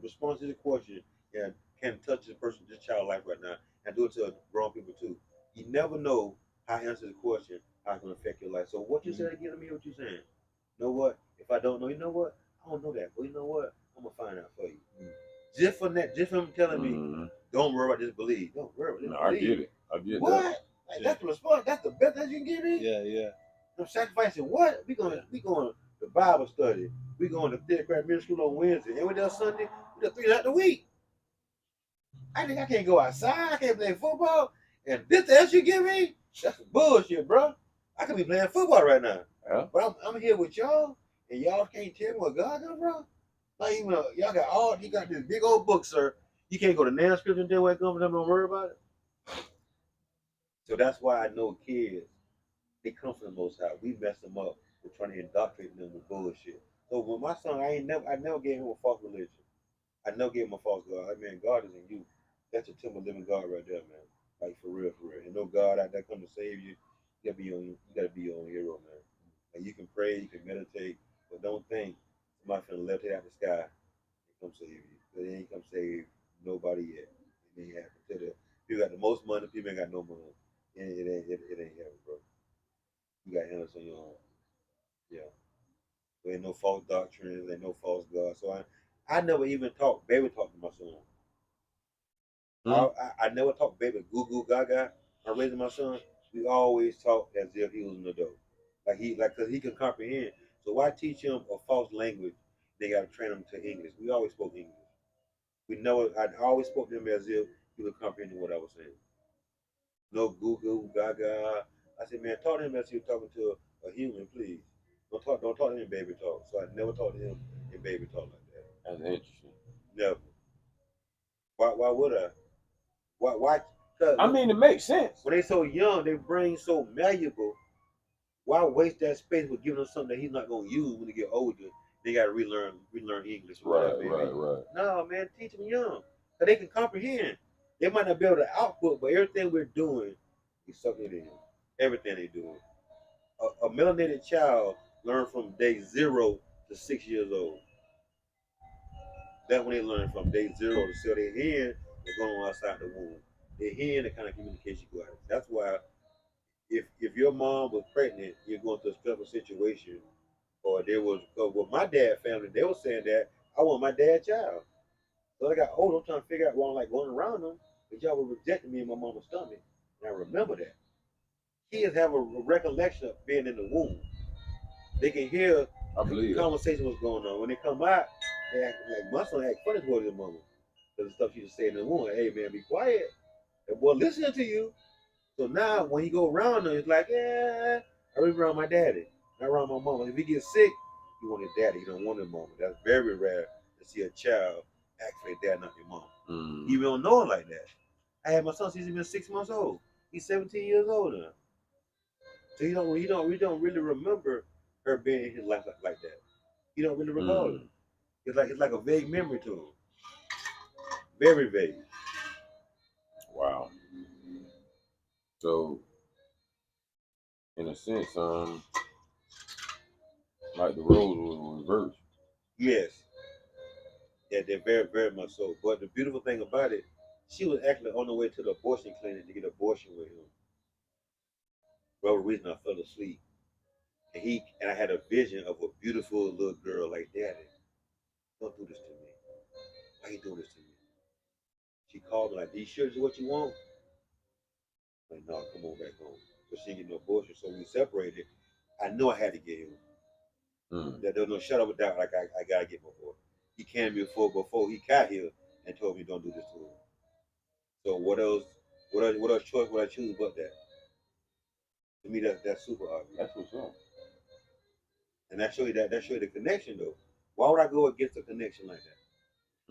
response to the question can touch this child's life right now, and do it to grown people too. You never know how to answer the question, how it's gonna affect your life. So what you said again to me, what you saying? You know what? If I don't know, you know what? I don't know that. But you know what? I'm gonna find out for you. Just from that, just from him telling me, don't worry about this, believe. Don't worry about this, believe. I get it. I get what? that. Like, that's the response. That's the best that you can give me. Yeah. I'm sacrificing what? We going to Bible study. We going to third grade middle school on Wednesday. And we there Sunday. We there 3 times a week. I think I can't go outside. I can't play football. And this else you give me? That's some bullshit, bro. I could be playing football right now. Yeah. But I'm here with y'all, and y'all can't tell me what God done, bro. Like, even you got this big old book, sir. You can't go to Nan scripture and tell where it comes from. Don't worry about it. So that's why I know kids, they come from the Most High. We mess them up. We're trying to indoctrinate them with bullshit. So with my son, I never gave him a false religion. I never gave him a false God. I mean, God is in you. That's a temple living God right there, man. Like for real, for real. And no God out there come to save you. You gotta be your own hero, man. Like you can pray, you can meditate, but don't think somebody finna levitate out the sky and come save you. But they ain't come save nobody yet. It ain't happen. You got the most money, people ain't got no money. It ain't happen, bro. You got to handle this on your own. Yeah. There ain't no false doctrines, ain't no false God. So I never even baby talk to my son. I never talk baby goo goo gaga. I'm raising my son. We always talk as if he was an adult. Cause he can comprehend. So why teach him a false language? They gotta train him to English. We always spoke English. I always spoke to him as if he was comprehending what I was saying. No goo goo gaga. I said, man, talk to him as if he was talking to a human, please. Don't talk to him in baby talk. So I never talked to him in baby talk like that. That's interesting. Never. Why would I? Why? I mean, it makes sense. When they so young, their brain so malleable. Why waste that space with giving them something that he's not gonna use when they get older? They gotta relearn English. Right. No, man, teach them young, so they can comprehend. They might not be able to output, but everything we're doing, we suck it in. Everything they doing. A melanated child learn from day 0 to 6 years old. That's when they learn from day 0 to see their hand is going on outside the womb. Their hand, the kind of communication go out. That's why if your mom was pregnant, you're going through a stressful situation, or there was with my dad family, they were saying that I want my dad's child. So I got old, I'm trying to figure out why I'm like going around them, but y'all were rejecting me in my mama's stomach. And I remember that. Kids have a recollection of being in the womb. They can hear the conversation was going on. When they come out, they act like my son act funny towards his mama. Because the stuff she was saying in the womb, hey man, be quiet. That boy listening to you. So now when he go around her, it's like, yeah, I really around my daddy, not around my mama. If he gets sick, he want his daddy. He don't want his mama. That's very rare to see a child ask for their dad, not their mom. You don't know it like that. I had my son since he's been 6 months old. He's 17 years old now. So he don't really remember her being in his life like that. He don't really recall it. It's like a vague memory to him. Very vague. Wow. So, in a sense, like the roles were reversed. Yes. Yeah, they're very, very much so. But the beautiful thing about it, she was actually on the way to the abortion clinic to get an abortion with him. For the reason I fell asleep. And I had a vision of a beautiful little girl like, Daddy, don't do this to me. Why you doing this to me? She called me like, "Are you sure this is what you want?" I'm like, no, come on back home. But she didn't get no abortion, so we separated. I knew I had to get him. That there was no shut up with that. Like I gotta get my boy. He came before he got here and told me don't do this to him. So what else? What else choice would I choose but that? To me, that's super obvious. That's what's up. And that show you the connection though. Why would I go against a connection like that?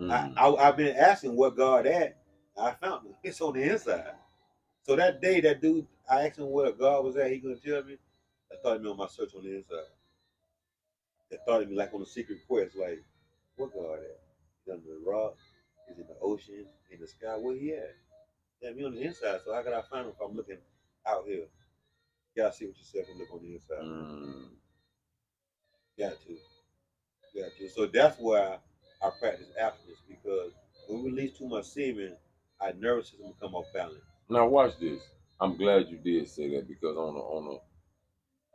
Mm. I've been asking what God at. I found it. It's on the inside. So that day, that dude, I asked him where God was at. He couldn't tell me. That started me on my search on the inside. That started me like on a secret quest, like, what God at? He's under the rock. He's in the ocean, in the sky. Where he at? That me on the inside. So how can I find him if I'm looking out here? You gotta see what yourself and look on the inside. Got to. So that's why I practice abstinence, because when we release too much semen, our nervous system will come off balance. Now watch this. I'm glad you did say that, because on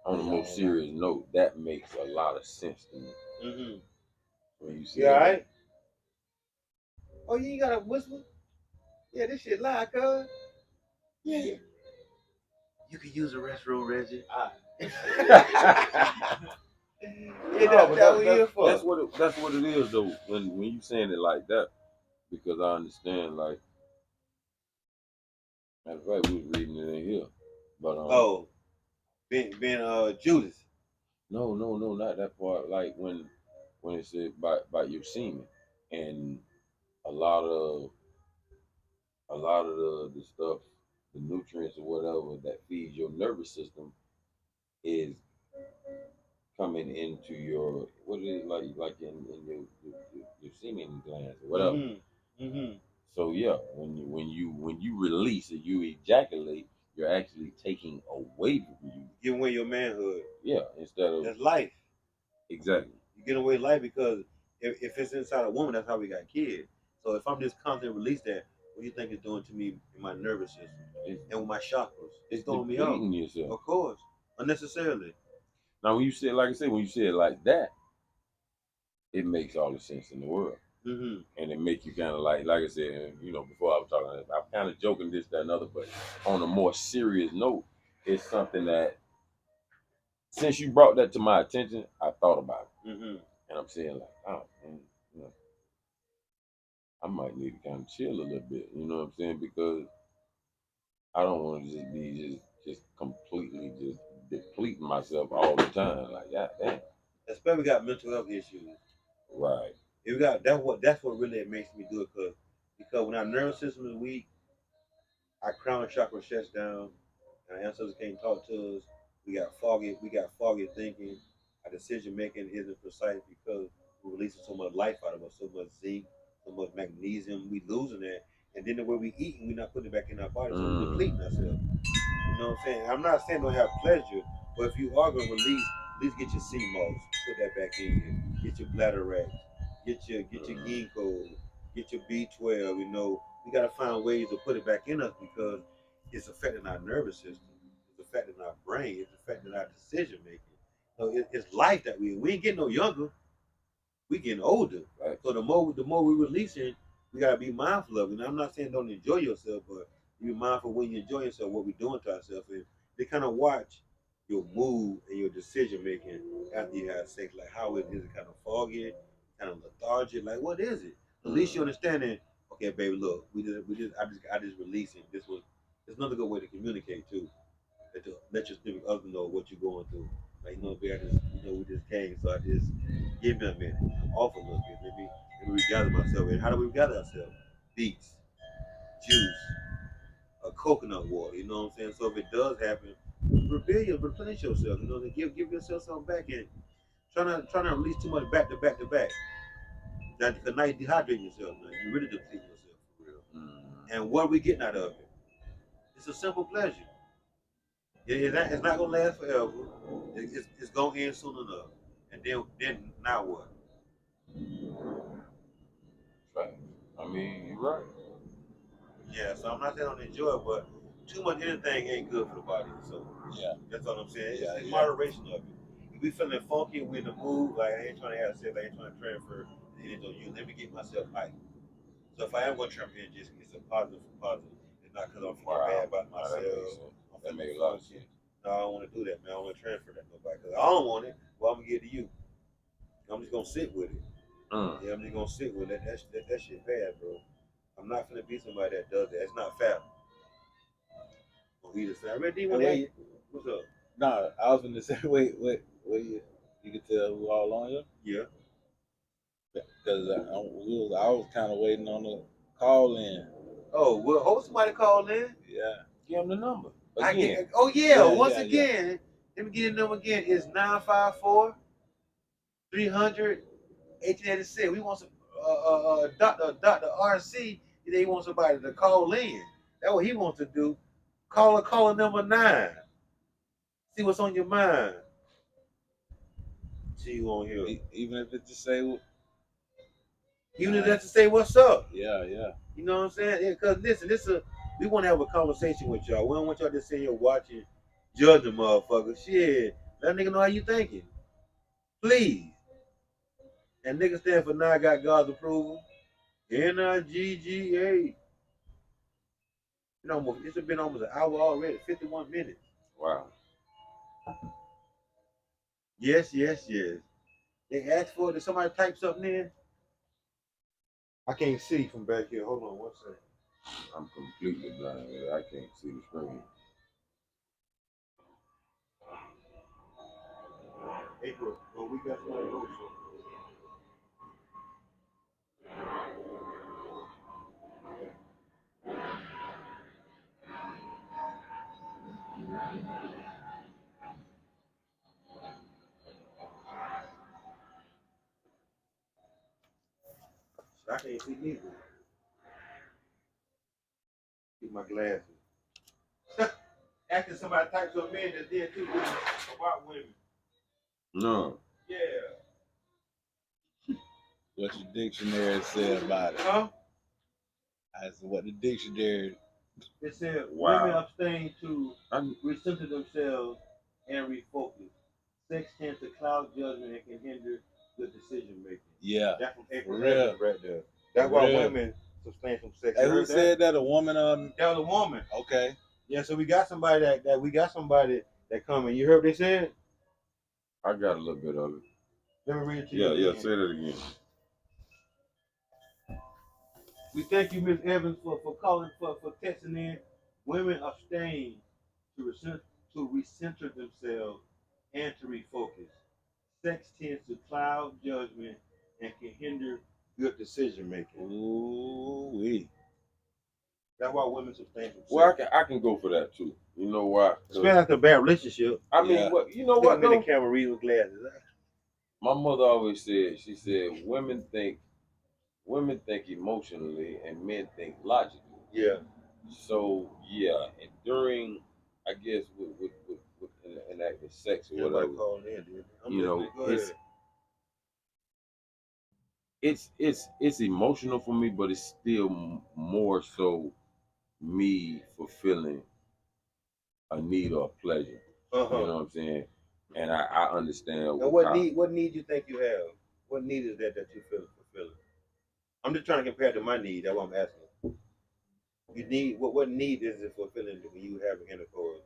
a more serious note, that makes a lot of sense to me. Mm-hmm. When you say Yeah, all right. Oh, you ain't got a whistle? Yeah, this shit live, cuz. Yeah. You can use the restroom, Reggie. Yeah, that's what it is though. When you saying it like that, because I understand. Like, matter of fact, we was reading it in here, but being Judas. No, not that part. Like when it said about your semen, and a lot of the stuff, the nutrients or whatever that feeds your nervous system is coming into your, what is it, like in your semen glands or whatever. Mm-hmm. So yeah, when you release it, you ejaculate, you're actually taking away from you. Giving away your manhood. Yeah, instead of that's life. Exactly. You get away life because if it's inside a woman, that's how we got kids. So if I'm just constantly release that, what do you think it's doing to me in my nervous system and with my chakras? It's throwing me off. Yourself. Of course, unnecessarily. Now, when you say, like I said, when you say it like that, it makes all the sense in the world. Mm-hmm. And it make you kind of like I said, before I was talking, I'm kind of joking this, that, and other, but on a more serious note, it's something that, since you brought that to my attention, I thought about it. Mm-hmm. And I'm saying like, oh, man, I might need to kind of chill a little bit, you know what I'm saying? Because I don't want to just be just completely just depleting myself all the time. Like, God damn. Especially we got mental health issues. Right. If we got that's what really makes me do it, because when our nervous system is weak, our crown chakra shuts down, our ancestors can't talk to us. We got foggy thinking. Our decision making isn't precise because we're releasing so much life out of us, so much zinc, so much magnesium. We losing that, and then the way we eat, we're not putting it back in our body, so we're depleting ourselves. You know what I'm saying? I'm not saying don't have pleasure, but if you are gonna release, at least get your sea moss, put that back in you. Get your bladder racks, get your ginkgo, get your B12. We gotta find ways to put it back in us because it's affecting our nervous system, it's affecting our brain, it's affecting our decision making. So it's life that we ain't getting no younger, we getting older. Right. So the more we releasing, we gotta be mindful of it. And I'm not saying don't enjoy yourself, but be mindful when you enjoy yourself, what we're doing to ourselves, and they kind of watch your mood and your decision making after you have sex. Like how is it kind of foggy, kind of lethargic? Like what is it? At least you understand that. Okay, baby, look, I just released it. This It's another good way to communicate too. To let your significant other know what you're going through. Like, babe, we just came, so I just give me a minute. I'm off a little bit. Let me regather myself. And how do we regather ourselves? Beets, juice, a coconut water. You know what I'm saying? So if it does happen, replenish yourself. To give yourself something back in. Try not to release too much back to back to back. Because now you're dehydrating yourself. Now you're really depleting yourself for real. And what are we getting out of it? It's a simple pleasure. It's not gonna last forever. It's gonna end soon enough. And then now what? Right. I mean, you're right. Yeah, so I'm not saying I don't enjoy it, but too much anything ain't good for the body. So Yeah, that's all I'm saying. Yeah, It's moderation of it. If we feeling funky, we in the mood, like I ain't trying to have sex, I ain't trying to transfer the energy on you. Let me get myself hyped. So if I am gonna transfer energy, it's a positive for positive. It's not because I'm feeling bad about myself. That makes a lot of sense. No, I don't want to do that, man. I don't want to transfer that to nobody. Because I don't want it. Well, I'm gonna give it to you. I'm just gonna sit with it. Yeah, I'm just gonna sit with it. That shit bad, bro. I'm not gonna be somebody that does that. It's not fair. On either side. I mean, D1, what's up? No, I was gonna say, wait, you can tell who all on you? Yeah. Because I was kind of waiting on the call in. Oh, well, hope somebody call in. Yeah. Give them the number. Again. Once again, let me get the number again. It's 954 300 1886. We want some Dr. RC. He wants somebody to call in. That's what he wants to do. Caller number 9. See what's on your mind. See you on here. Even if it just say, even if that's to say what's up. Yeah. You know what I'm saying? Because listen, we want to have a conversation with y'all. We don't want y'all just sitting here watching, judging motherfuckers. Shit, let a nigga know how you thinking. Please. And nigga stand for now got God's approval. NIGGA. It's been almost an hour already, 51 minutes. Wow. Yes. They asked for it. Did somebody type something in? I can't see from back here. Hold on one second. I'm completely blind. I can't see the screen. April, well, we got somebody else. I can't see either. Get my glasses. After somebody types something in that did too about women. No. Yeah. What your dictionary said about it. Huh? That's what the dictionary. It said Wow. women abstain to recenter themselves and refocus. Sex tends to cloud judgment and can hinder good decision making. Yeah. That's from April Real. right there. That's why women abstain from sex. Hey, who said that? A woman? That was a woman. Okay. Yeah, so we got somebody that come and you heard what they said? I got a little bit of it. Let me read it to you. Yeah, say that again. We thank you, Ms. Evans, for calling for texting in. Women abstain to recenter themselves and to refocus. Sex tends to cloud judgment and can hinder good decision making. Ooh-wee. That's why women abstain from sex. Well, I can go for that too. You know why? Especially after a bad relationship. I mean, what you know what? I'm in the camera reading with glasses. My mother always said. She said, women think emotionally and men think logically. Yeah. So yeah, and during, I guess with an act of sex or whatever, you know, it's emotional for me, but it's still more so me fulfilling a need or a pleasure. You know what I'm saying? And I understand. And what need you think you have? What need is that you feel fulfilling? I'm just trying to compare to my need. That's what I'm asking. You need what need is it fulfilling when you have intercourse?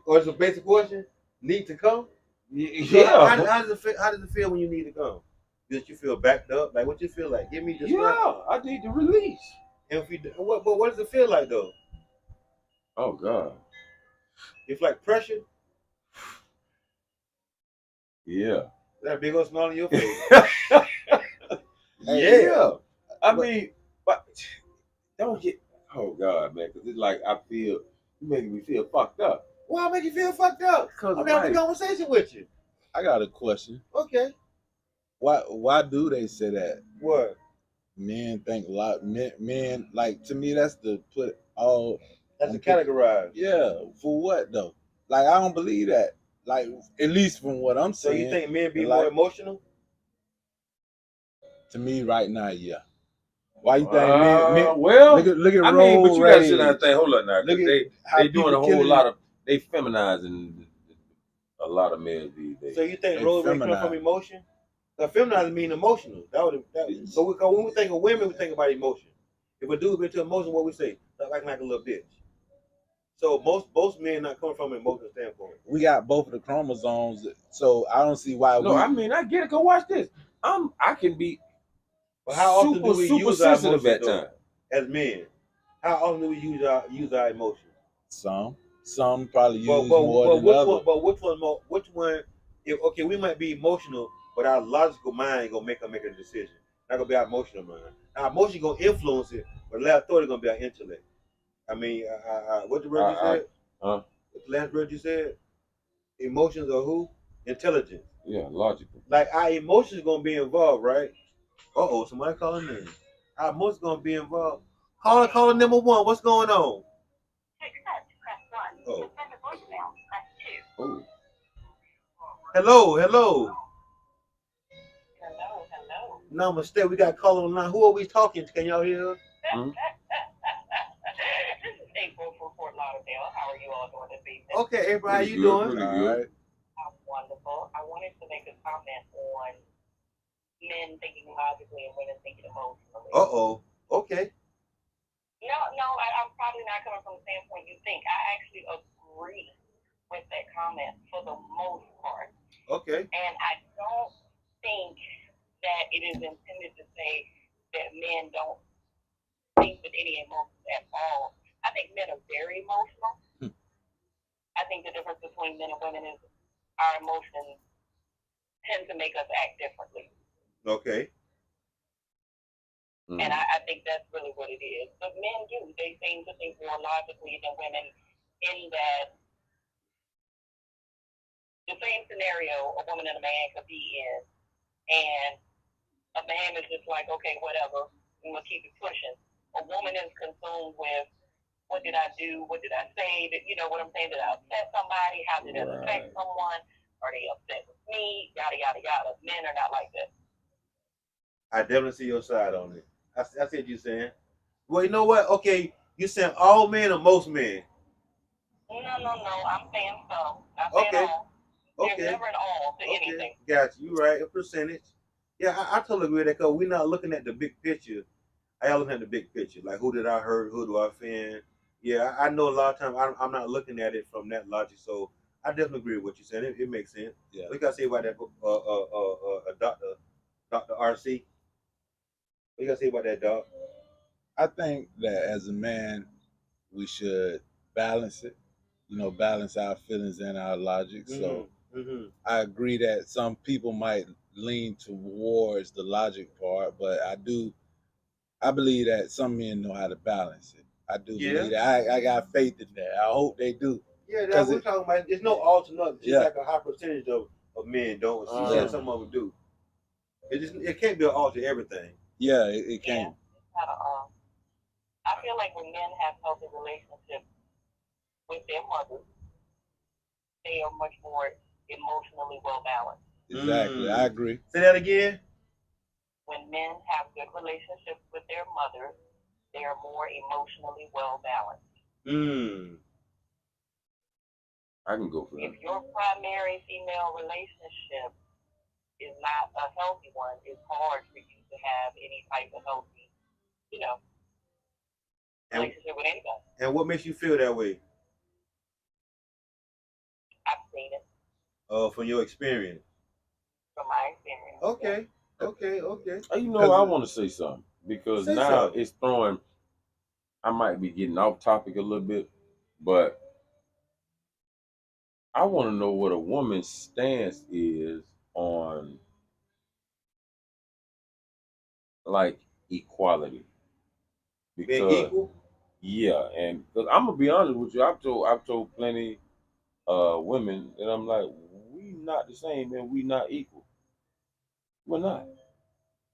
Or it's a basic question? Need to come? Yeah. How does it feel? How does it feel when you need to come? Does you feel backed up? Like what you feel like? Give me just I need to release. And if you what does it feel like though? Oh God. It's like pressure. Yeah. That big old smile on your face. Yeah. I mean, but don't get. Oh God, man, because it's like I feel you making me feel fucked up. Why make you feel fucked up? Because I'm having a conversation with you. I got a question. Okay. Why do they say that? What? Men think a lot. Men like, to me, that's the put all. That's a categorize. Yeah, for what though? Like, I don't believe that. Like, at least from what I'm So saying. you think men be more emotional? To me, right now, yeah. Why you think men? Well, look at I mean, but you gotta sit down rage. and think. Hold up now, Look because at they doing a whole lot of they feminizing a lot of males these days. So you think road rage comes from emotion? Feminizing mean emotional. So when we think of women, we think about emotion. If a dude been to emotion, what we say? Like a little bitch. So most men not coming from an emotional standpoint. We got both of the chromosomes, so I don't see why. No, I mean I get it. Go watch this. I can be But how often do we use our sensitive emotions at times as men? How often do we use our emotions? Some probably use more than others. But which one more? Which one? Okay, we might be emotional, but our logical mind gonna make a decision. Not gonna be our emotional mind. Our emotion gonna influence it, but last thought is gonna be our intellect. I mean, what the word you said? What the last word you said? Emotions are who? Intelligence. Yeah, logical. Like our emotions gonna be involved, right? Somebody calling in. Our emotions gonna be involved. Caller number one. What's going on? Oh. Oh. Hello. Namaste. We got caller online. Who are we talking to? Can y'all hear us? This is April from Fort Lauderdale. How are you all doing this evening? Okay, April, how you doing? Pretty good. I'm wonderful. I wanted to make a comment on men thinking logically and women thinking emotionally. Okay. No, I'm probably not coming from the standpoint you think. I actually agree with that comment for the most part. Okay. And I don't think that it is intended to say that men don't think with any emotions at all. I think men are very emotional. I think the difference between men and women is our emotions tend to make us act differently. Okay. And I think that's really what it is. But men do. They seem to think more logically than women in that the same scenario a woman and a man could be in, and a man is just like, okay, whatever, and we'll keep it pushing. A woman is consumed with, what did I do? What did I say? You know what I'm saying? Did I upset somebody? How did it affect someone? Are they upset with me? Yada, yada, yada. Men are not like that. I definitely see your side on it. I see what you're saying. Well, you know what? Okay, you're saying all men or most men? No. I'm saying some. I'm saying all. There's never an all to anything. Gotcha. You're right. A percentage. Yeah, I totally agree with that because we're not looking at the big picture. I am looking at the big picture. Like, who did I hurt? Who do I offend? Yeah, I know a lot of times I'm not looking at it from that logic. So I definitely agree with what you're saying. It makes sense. Yeah. What you got to say about that Dr. RC? What you got to say about that, dog? I think that as a man, we should balance it. Balance our feelings and our logic. So I agree that some people might lean towards the logic part, but I believe that some men know how to balance it. I do believe that. I got faith in that. I hope they do. Yeah, that's what we're talking about. There's no all to nothing. Just like a high percentage of men don't. She said some of them do. It can't be an all to everything. Yeah, it can't. I feel like when men have healthy relationships with their mothers, they are much more emotionally well balanced. Exactly, I agree. Say that again. When men have good relationships with their mothers, they are more emotionally well balanced. I can go for that. If your primary female relationship is not a healthy one, it's hard for you to have any type of healthy, relationship with anybody. And what makes you feel that way? I've seen it. From your experience. From my experience. Okay. You know, I want to say something because Say now something. it's throwing. I might be getting off topic a little bit, but I want to know what a woman's stance is on like equality. Being Because equal. yeah, and because I'm gonna be honest with you, I've told plenty women, and I'm like, we not the same, and we not equal. We're not.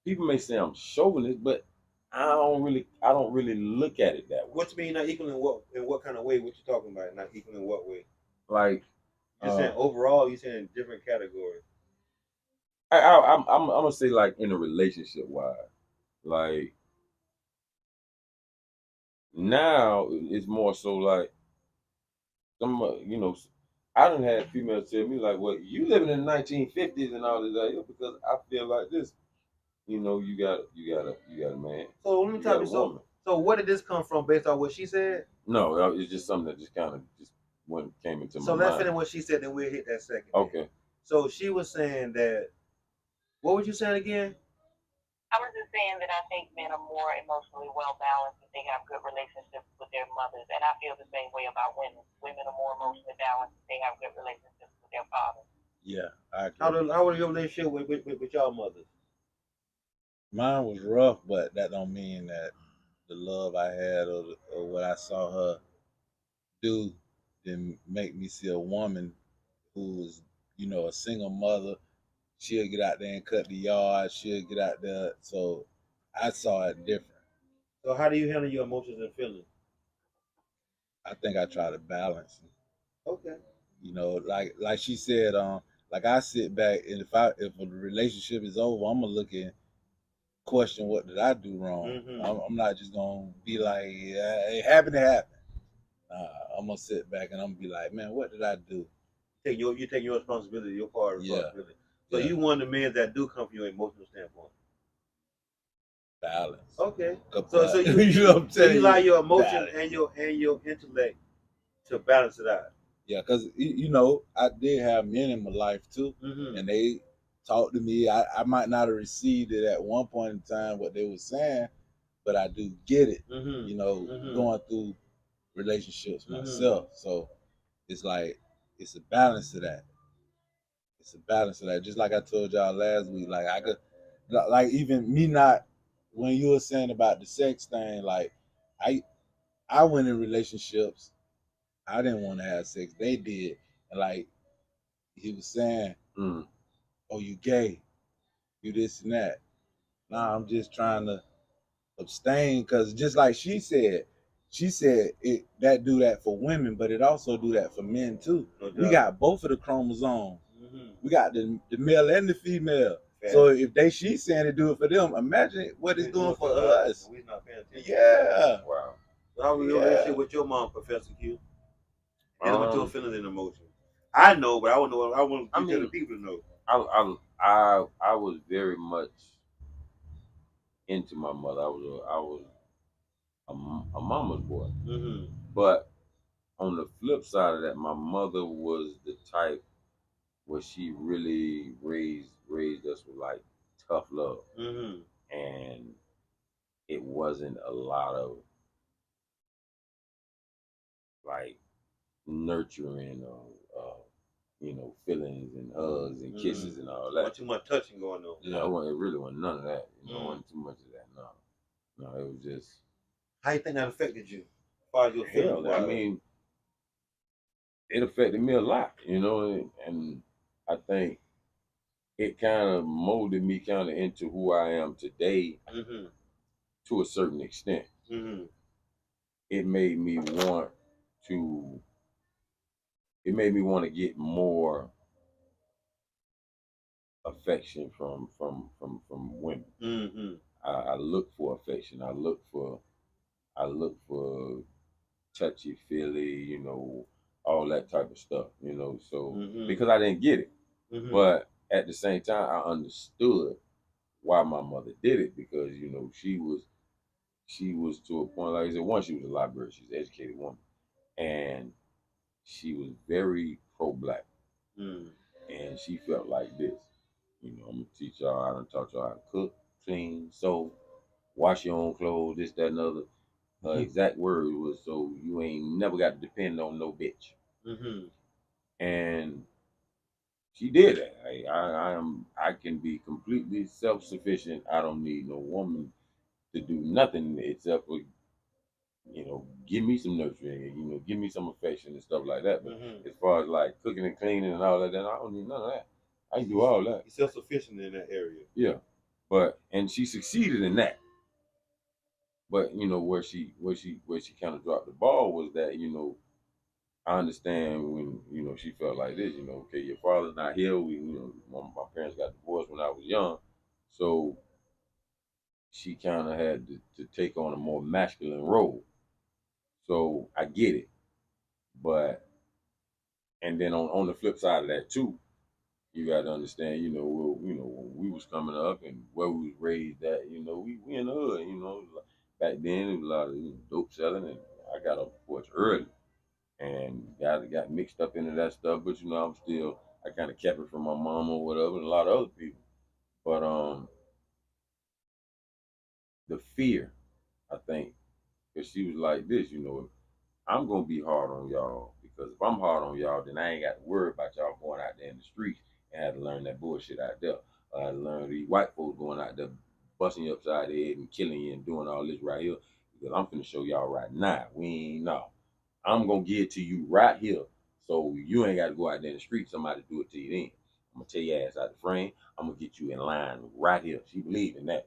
People may say I'm chauvinist, but I don't really look at it that way. What you mean not equal in what kind of way? What you talking about? Not equal in what way? Like You're saying overall. You're saying different categories. I'm gonna say like in a relationship wise, like now it's more so like some I done had females tell me like, well, you living in the 1950s and all this other because I feel like this. You got a man. So let me You tell got a you. So woman. so where did this come from? Based on what she said. No, it's just something that just kind of just came into So my let's mind. finish what she said, then we'll hit that second. Okay. So she was saying that. What was you saying again? I was just saying that I think men are more emotionally well balanced if they have good relationships with their mothers, and I feel the same way about women. Women are more emotionally balanced if they have good relationships with their fathers. Yeah, I agree. How was your relationship with y'all mothers? Mine was rough, but that don't mean that the love I had or what I saw her do didn't make me see a woman who was, a single mother. She'll get out there and cut the yard. She'll get out there. So I saw it different. So how do you handle your emotions and feelings? I think I try to balance. Okay. Like she said, like I sit back and if a relationship is over, I'm gonna look and question what did I do wrong. Mm-hmm. I'm not just gonna be like, yeah, it happened to happen. I'm gonna sit back and I'm gonna be like, man, what did I do? You take your responsibility, your part of responsibility. So Yeah. you one of the men that do come from your emotional standpoint. Balance. Okay. So So you you know what I'm so you saying? allow your emotion Balance. and your intellect to balance it out. Yeah, because I did have men in my life too, Mm-hmm. and they talked to me. I might not have received it at one point in time what they were saying, but I do get it. Mm-hmm. Going through relationships Mm-hmm. myself, so it's like it's a balance to that. It's a balance to that. Just like I told y'all last week, like I could, like even me not when you were saying about the sex thing, like I I went in relationships. I didn't want to have sex. They did, and like he was saying, "Oh, you gay? You this and that?" Nah, I'm just trying to abstain because just like she said it that do that for women, but it also do that for men too. No doubt. We got both of the chromosomes. Mm-hmm. We got the male and the female. Fair. So if she's saying to do it for them, imagine what it's doing for us. We're not paying attention. Yeah. Wow. So how was your relationship with your mom, Professor Q? And with your feelings and emotions. I know, but I want the people to know. I was very much into my mother. I was a mama's boy. Mm-hmm. But on the flip side of that, my mother was the type where she really raised us with like tough love, and it wasn't a lot of like nurturing or feelings and hugs and kisses and all that. Not too much touching going on. No, it really wasn't none of that. It wasn't too much of that. No, it was just. How you think that affected you? As far as your feelings? I mean, it affected me a lot, and I think it kind of molded me kind of into who I am today to a certain extent. It made me want to. It made me want to get more affection from women. I look for affection. I look for touchy feely, all that type of stuff, So because I didn't get it, but at the same time I understood why my mother did it because she was to a point, like I said, one, she was a librarian, she's an educated woman, and she was very pro-black. And she felt like this. You know, I'm gonna teach y'all. I done taught y'all how to cook, clean, sew, wash your own clothes, this, that, and other. Her exact word was, so you ain't never got to depend on no bitch. And she did that. I can be completely self sufficient. I don't need no woman to do nothing except for, you know, give me some nurturing, you know, give me some affection and stuff like that. But as far as like cooking and cleaning and all that, I don't need none of that. I can do all that. You're self sufficient in that area. Yeah. But and she succeeded in that. But you know where she kind of dropped the ball was that, you know, I understand when, you know, she felt like this, you know, okay, your father's not here. We, you know, my parents got divorced when I was young, so she kind of had to take on a more masculine role. So I get it, but and then on the flip side of that too, you got to understand, you know, you know, when we was coming up and where we was raised at, you know, we in the hood, you know, back then it was a lot of, you know, dope selling, and I got off the porch early and got mixed up into that stuff. But you know, I kind of kept it from my mom or whatever, and a lot of other people. But the fear, I think, because she was like this, you know, I'm gonna be hard on y'all because if I'm hard on y'all, then I ain't got to worry about y'all going out there in the streets and had to learn that bullshit out there. I had to learn these white folks going out there busting you upside the head and killing you and doing all this right here because I'm finna show y'all right now. We ain't know. I'm gonna give it to you right here. So you ain't gotta go out there in the street, somebody do it to you then. I'm gonna tear your ass out the frame. I'm gonna get you in line right here. She believed in that.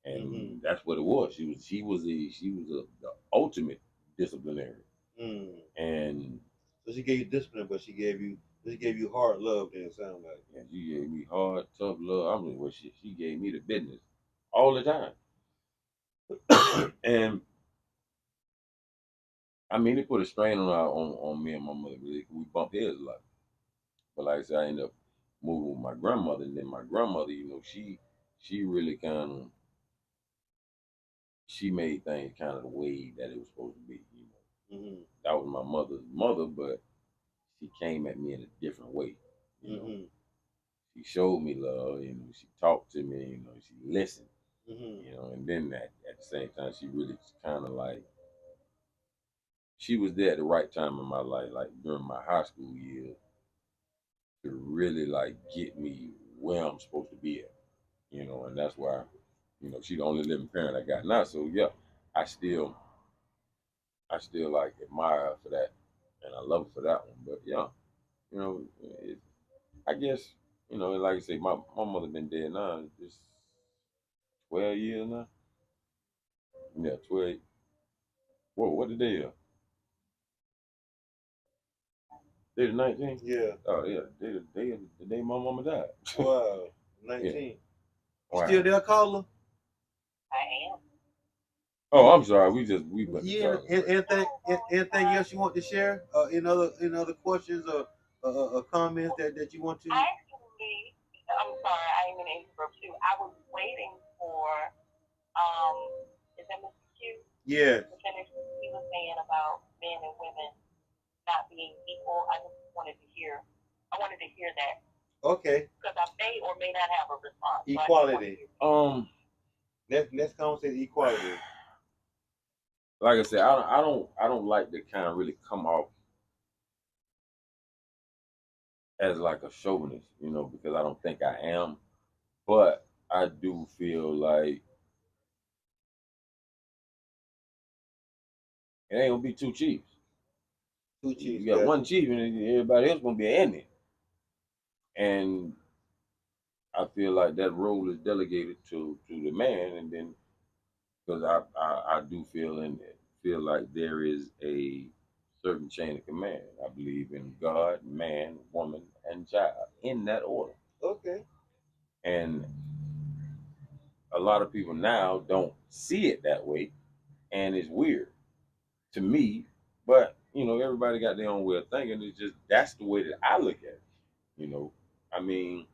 And that's what it was. The ultimate disciplinary. And so she gave you discipline, but she gave you hard love. Then it sound like. Yeah, she gave me hard, tough love. I mean, well, she gave me the business all the time. And I mean, it put a strain on me and my mother. We bumped heads a lot. But like I said, I ended up moving with my grandmother, and then my grandmother, you know, she really kind of she made things kind of the way that it was supposed to be. You know, that was my mother's mother, but she came at me in a different way. You know, she showed me love. You know, she talked to me. You know, she listened. You know, and then at the same time, she really kind of like she was there at the right time in my life, like during my high school years, to really like get me where I'm supposed to be at. You know, and that's why, you know, she's the only living parent I got now. So yeah, I still I still like admire her for that, and I love her for that one. But yeah, you know, I guess, you know, like I say, my mother been dead now just 12 years now. Yeah, 12. Whoa, what the day? They the 19th? Yeah. Oh yeah, the day my mama died. Wow, 19. Yeah. Wow. Still there, caller? I am. Oh, I'm sorry. We Yeah. Anything else you want to share? In other questions or comments that you want to? Actually, I'm sorry, I didn't mean to interrupt you. I was waiting for is that Mr. Q? Yeah. To finish what he was saying about men and women not being equal. I wanted to hear that. Okay. Because I may or may not have a response. Equality. Let's conversate equality. Like I said, I don't like to kind of really come off as like a chauvinist, you know, because I don't think I am. But I do feel like it ain't gonna be two chiefs. Two chiefs. You got one chief, and everybody else gonna be an Indian. And I feel like that role is delegated to the man, and then because I do feel like there is a certain chain of command. I believe in God, man, woman, and child in that order. Okay. And a lot of people now don't see it that way, and it's weird to me. But you know, everybody got their own way of thinking. It's just that's the way that I look at it. You know, I mean,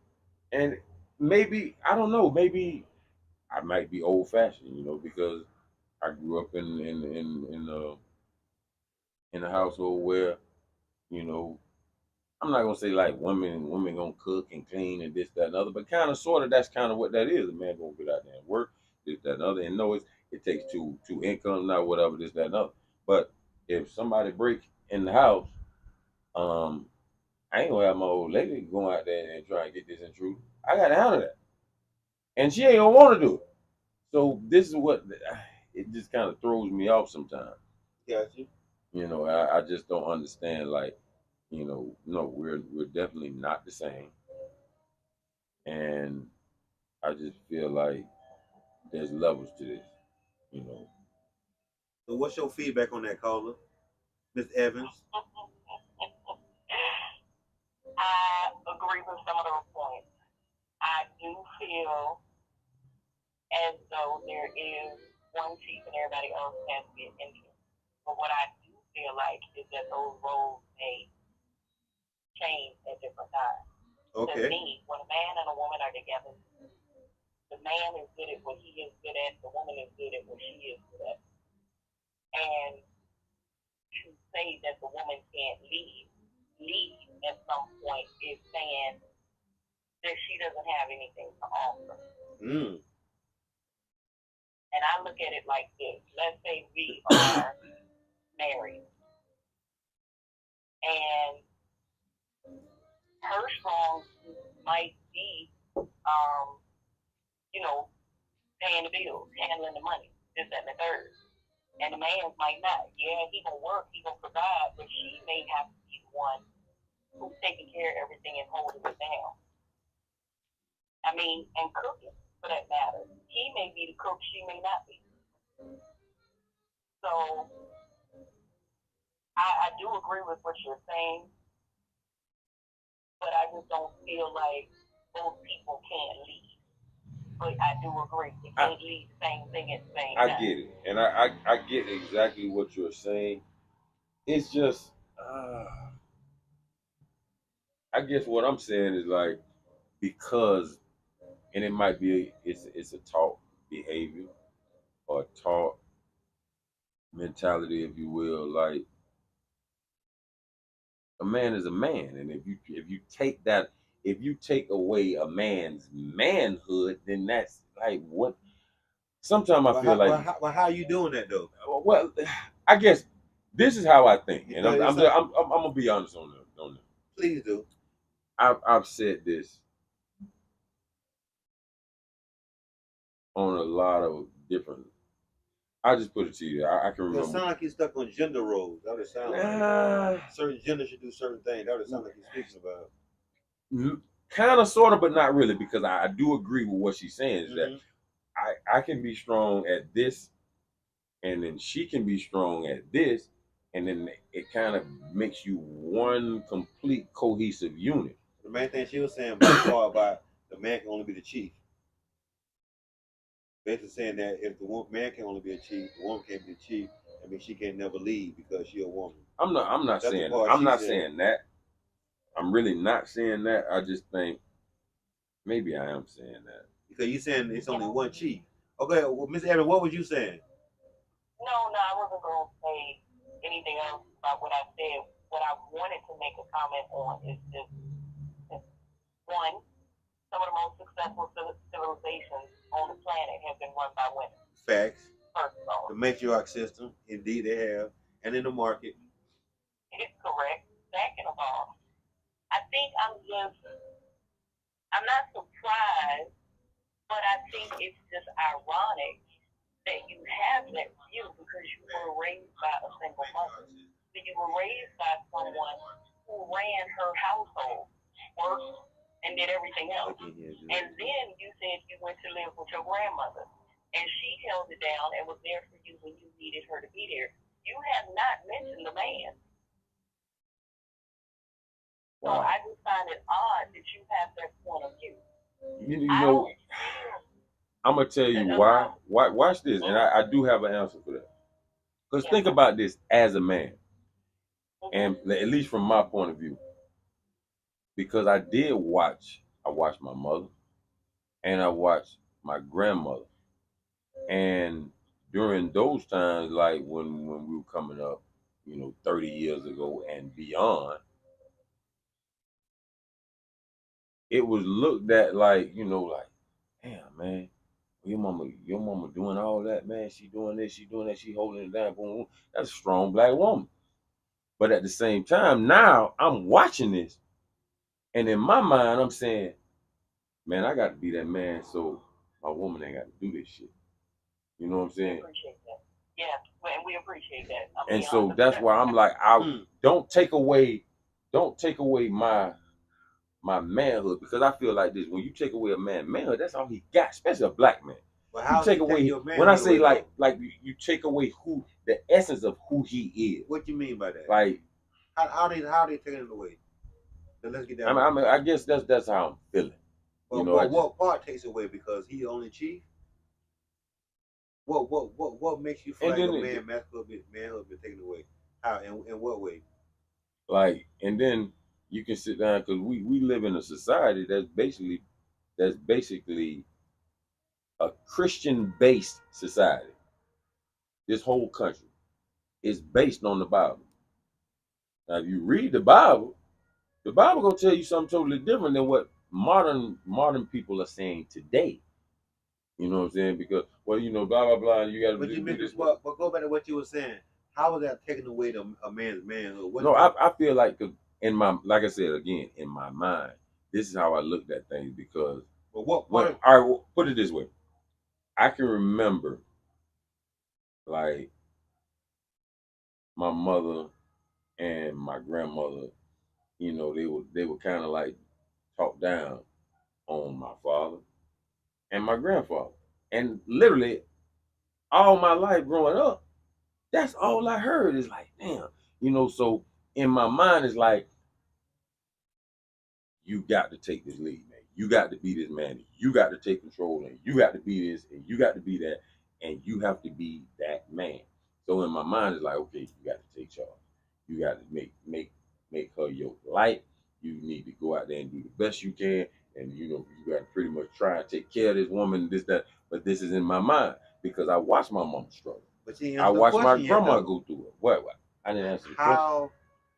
and maybe I don't know. Maybe I might be old fashioned. You know, because I grew up in a household where, you know, I'm not gonna say like women gonna cook and clean and this, that, and other, but kind of sort of that's kind of what that is. A man gonna get out there and work, this, that, and other, and know it takes two incomes, not whatever, this, that, and other. But if somebody break in the house, um, I ain't gonna have my old lady going out there and try and get this intruder. I gotta handle that, and she ain't gonna want to do it. So this is what it just kind of throws me off sometimes. Got you. You know, I just don't understand. Like, no, we're definitely not the same, and I just feel like there's levels to this. You know, So what's your feedback on that, caller, Miss Evans? I agree with some of those points. I do feel as though there is one chief and everybody else has to get into. But what I do feel like is that those roles may change at different times. Okay. To me, when a man and a woman are together, the man is good at what he is good at, the woman is good at what she is good at. And to say that the woman can't lead at some point is saying that she doesn't have anything to offer. And I look at it like this. Let's say we are married. And her strong might be, paying the bills, handling the money, this, that, and the third. And the man might not. Yeah, he gonna work, he gonna provide, but she may have to be the one who's taking care of everything and holding it down. I mean, and cooking, for that matter. He may be the cook, she may not be. So I do agree with what you're saying, but I just don't feel like both people can't lead. But I do agree, you can't lead the same thing at the same time. I get it, and I get exactly what you're saying. It's just, I guess what I'm saying is like, because, and it might be it's a taught behavior or taught mentality, if you will. Like, a man is a man, and if you take away a man's manhood, then that's like what. Sometimes I feel like, how are you doing that though? well, I guess this is how I think, and I'm gonna be honest on that. Please do. I've said this on a lot of different. I just put it to you. I can remember. It sounds like you're stuck on gender roles. That would sound like certain genders should do certain things. That would sound like you're speaking about. Kind of, sort of, but not really, because I do agree with what she's saying. Is that I can be strong at this, and then she can be strong at this, and then it kind of makes you one complete cohesive unit. The main thing she was saying about the man can only be the chief. Basically saying that if the man can only be a chief, the woman can't be the chief. I mean, she can never lead because she's a woman. I'm not saying that. I'm really not saying that. I just think maybe I am saying that. Because you saying it's only one chief. Okay, well, Miss Evans, what was you saying? No, I wasn't going to say anything else about what I said. What I wanted to make a comment on is just, one, some of the most successful civilizations on the planet have been run by women. Facts. First of all. The matriarch system, indeed they have. And in the market. It's correct. Second of all, I think I'm not surprised, but I think it's just ironic that you have that view because you were raised by a single mother. So you were raised by someone who ran her household, worked, and did everything else. And then you said you went to live with your grandmother, and she held it down and was there for you when you needed her to be there. You have not mentioned the man. So I just find it odd that you have that point of view. You know, I'm gonna tell you why. Watch this, and I do have an answer for that. Because think about this as a man, and at least from my point of view, because I watched my mother, and I watched my grandmother, and during those times, like when we were coming up, 30 years ago and beyond, it was looked at like, like, damn, man, your mama doing all that, man. She doing this, she doing that, she holding it down. Boom, boom. That's a strong black woman. But at the same time, now I'm watching this, and in my mind, I'm saying, man, I got to be that man, so my woman ain't got to do this shit. You know what I'm saying? Appreciate that. Yeah, well, we appreciate that. And so that's why I'm like, I don't take away my manhood, because I feel like this: when you take away a manhood, that's all he got, especially a black man. But how you take away when I say like you take away who the essence of who he is. What do you mean by that? Like how they taking it away? So let's get that. I mean, I guess that's how I'm feeling. But, what part takes away because he the only chief? What makes you feel like a manhood been taken away? How in what way? Like, and then you can sit down, because we live in a society that's basically a Christian-based society. This whole country is based on the Bible. Now, if you read the Bible gonna tell you something totally different than what modern people are saying today. You know what I'm saying? Because blah blah blah. You got to. But you mentioned but go back to what you were saying. How was that taking away a man's manhood? No, I feel like like I said again, in my mind, this is how I looked at things, because. But all right, put it this way. I can remember, like, my mother and my grandmother, they were kind of like talk down on my father and my grandfather. And literally all my life growing up, that's all I heard is like, damn, so in my mind it's like, you got to take this lead, man. You got to be this man. You got to take control, and you got to be this, and you got to be that, and you have to be that man. So in my mind it's like, okay, you got to take charge. You got to make her your light. You need to go out there and do the best you can, and you got to pretty much try and take care of this woman, this, that. But this is in my mind because I watched my mom struggle. But I watched my grandma go through it. What? I didn't answer the question. How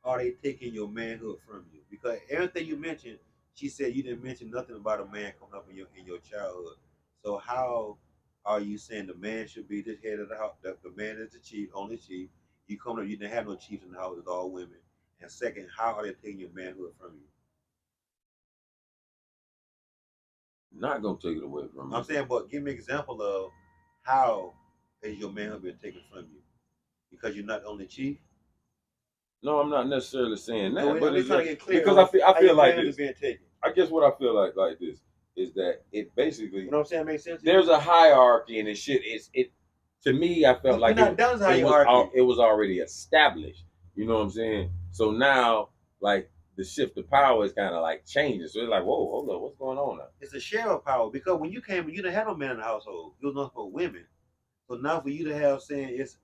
are they taking your manhood from you? Because everything you mentioned, she said you didn't mention nothing about a man coming up in your childhood. So how are you saying the man should be the head of the house? The man is the chief, only chief. You come up, you didn't have no chiefs in the house; it's all women. And second, how are they taking your manhood from you? Not gonna take it away from me. I'm saying, but give me an example of how is your manhood being taken from you? Because you're not the only chief. No, I'm not necessarily saying that, so but it's like, because I feel like this. I guess what I feel like this is that it basically. You know what I'm saying? Makes sense. There's a hierarchy and shit. To me, I felt like it was already established. You know what I'm saying? So now, like, the shift of power is kind of like changing. So it's like, whoa, hold up, what's going on now? It's a share of power, because when you came, you didn't have no man in the household. You was nothing but women. So now for you to have saying it's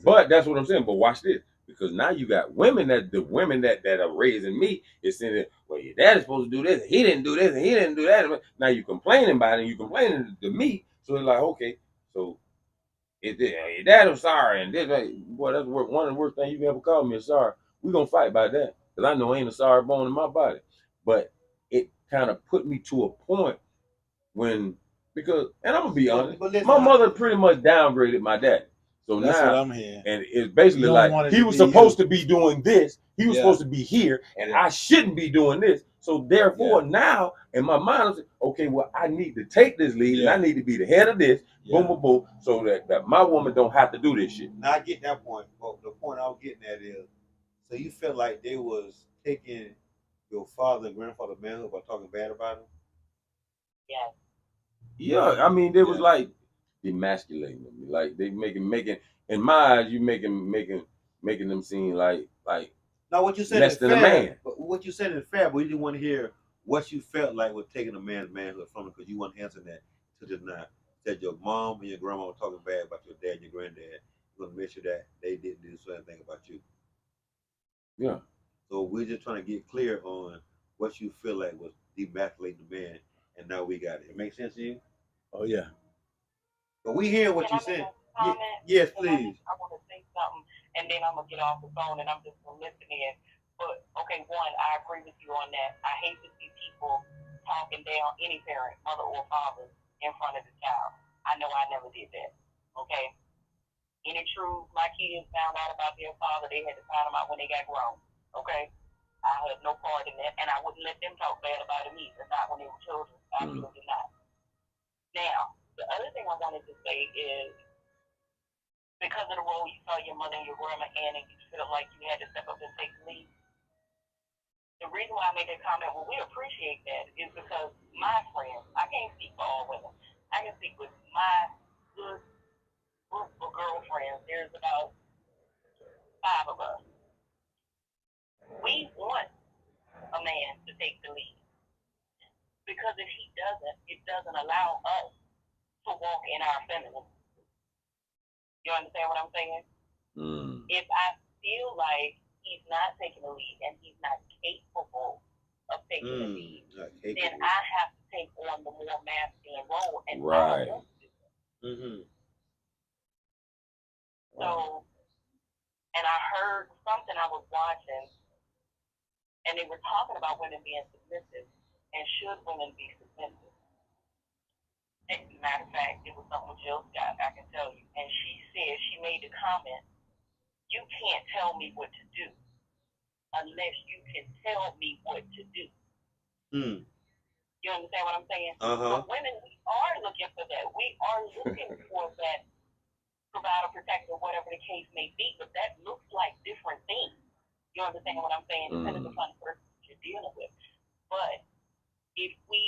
But that's what I'm saying. But watch this, because now you got women that are raising me is saying, well, your dad is supposed to do this, and he didn't do this, and he didn't do that. Now you complaining about it, and you complaining to me. So it's like, okay, so your dad was sorry, and this, boy, that's one of the worst things you can ever call me is sorry. We're gonna fight about that, because I know ain't a sorry bone in my body. But it kind of put me to a point when, and I'm gonna be honest, my mother pretty much downgraded my dad. So that's now, what I'm hearing. And it's basically like he was supposed to be doing this, he was supposed to be here, and I shouldn't be doing this. So therefore, now in my mind, I'm saying, okay, well, I need to take this lead, and I need to be the head of this, boom, boom, boom, so that my woman don't have to do this shit. Now I get that point, but the point I was getting at is, so you feel like they was taking your father and grandfather manhood by talking bad about him? Yeah. Yeah, I mean, they was like emasculating them, like they making in my eyes, you making them seem like now what you said less than a man. But what you said is fair, but you didn't want to hear what you felt like was taking a man's manhood from him, because you weren't answering that to just now. Said your mom and your grandma were talking bad about your dad and your granddad. You want to make sure that they didn't do the same thing about you. Yeah. So we're just trying to get clear on what you feel like was demasculating the man, and now we got it. It makes sense to you? Oh yeah. But we hear what you're saying. Yes, please. I want to say something, and then I'm gonna get off the phone, and I'm just gonna listen in. But okay. okay, one, I agree with you on that. I hate to see people talking down any parent, mother or father, in front of the child. I know I never did that. Okay? Any true, my kids found out about their father, they had to find them out when they got grown. Okay? I had no part in that, and I wouldn't let them talk bad about him either, not when they were children. Absolutely not. Now, the other thing I wanted to say is, because of the role you saw your mother and your grandma in, and you felt like you had to step up and take the lead, the reason why I made that comment, well, we appreciate that, is because my friends, I can't speak for all women, I can speak with my good group of girlfriends. There's about 5 of us. We want a man to take the lead, because if he doesn't, it doesn't allow us to walk in our feminism. You understand what I'm saying? If I feel like he's not taking the lead and he's not capable of taking the lead, then I have to take on the more masculine role, and I don't want to do that. So, and I heard something I was watching, and they were talking about women being submissive, and should women be submissive? As a matter of fact, it was something with Jill Scott, I can tell you, and she said, she made the comment, you can't tell me what to do unless you can tell me what to do. You understand what I'm saying? So women, we are looking for that. We are looking for that provider, protector, whatever the case may be, but that looks like different things. You understand what I'm saying? Depending upon the person you're dealing with. But if we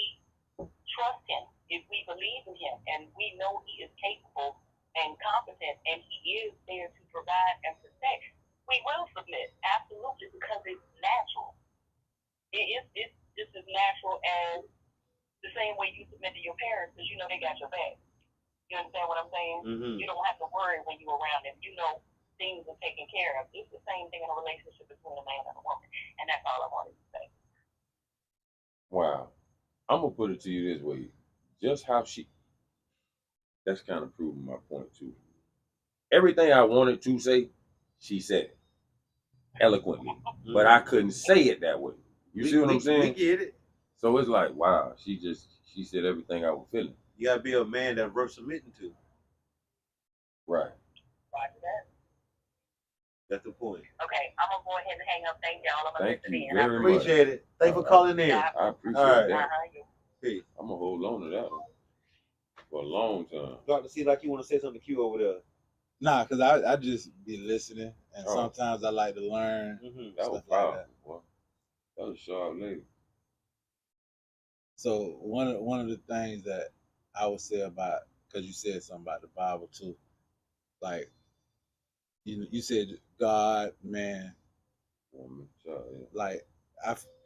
trust him, if we believe in him, and we know he is capable and competent, and he is there to provide and protect, we will submit, absolutely, because it's natural. It's just as natural as the same way you submit to your parents, because you know they got your back. You understand what I'm saying? You don't have to worry when you're around them. You know things are taken care of. It's the same thing in a relationship between a man and a woman, and that's all I wanted to say. Wow. I'm going to put it to you this way. Just how that's kind of proving my point too. Everything I wanted to say, she said it eloquently, but I couldn't say it that way. You see what I'm saying? We get it. So it's like, wow, she said everything I was feeling. You gotta be a man that's worth submitting to. Right. Roger that. That's the point. Okay, I'm gonna go ahead and hang up. Thank y'all. I'm gonna Thank listen you in. very much. Appreciate it. Thanks for calling in. I appreciate All right. that. Peace. I'm gonna hold on to that one for a long time. Start to see like you want to say something to Q over there. Nah, because I just be listening, and sometimes I like to learn. That was powerful, like boy. That was a sharp lady. So one of the things that I would say about, because you said something about the Bible too, like you said God, man, woman, child, yeah. like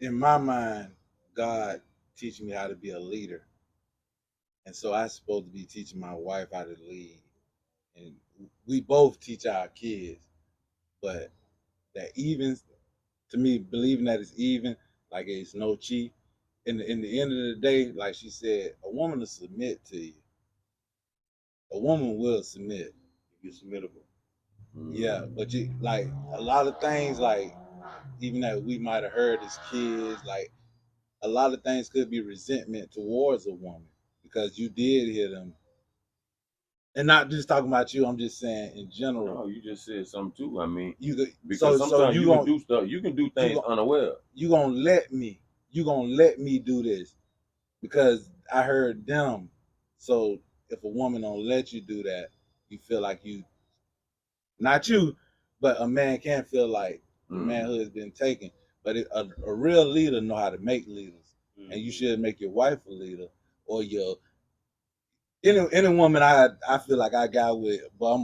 in my mind, God teaching me how to be a leader, and so I'm supposed to be teaching my wife how to lead, and we both teach our kids, but that even to me, believing that it's even, like it's no cheat. In the end of the day, like she said, a woman will submit to you. A woman will submit. You're submittable. Yeah, but you like a lot of things, like even that we might have heard as kids, like a lot of things could be resentment towards a woman because you did hear them. And not just talking about you, I'm just saying in general. No, you just said something too. I mean, you could, because sometimes you can do stuff, you can do things unaware. You gonna let me do this because I heard them. So if a woman don't let you do that, you feel like you, not you, but a man can feel like the manhood has been taken. But a real leader know how to make leaders, and you should make your wife a leader, or your any woman I feel like I got with, but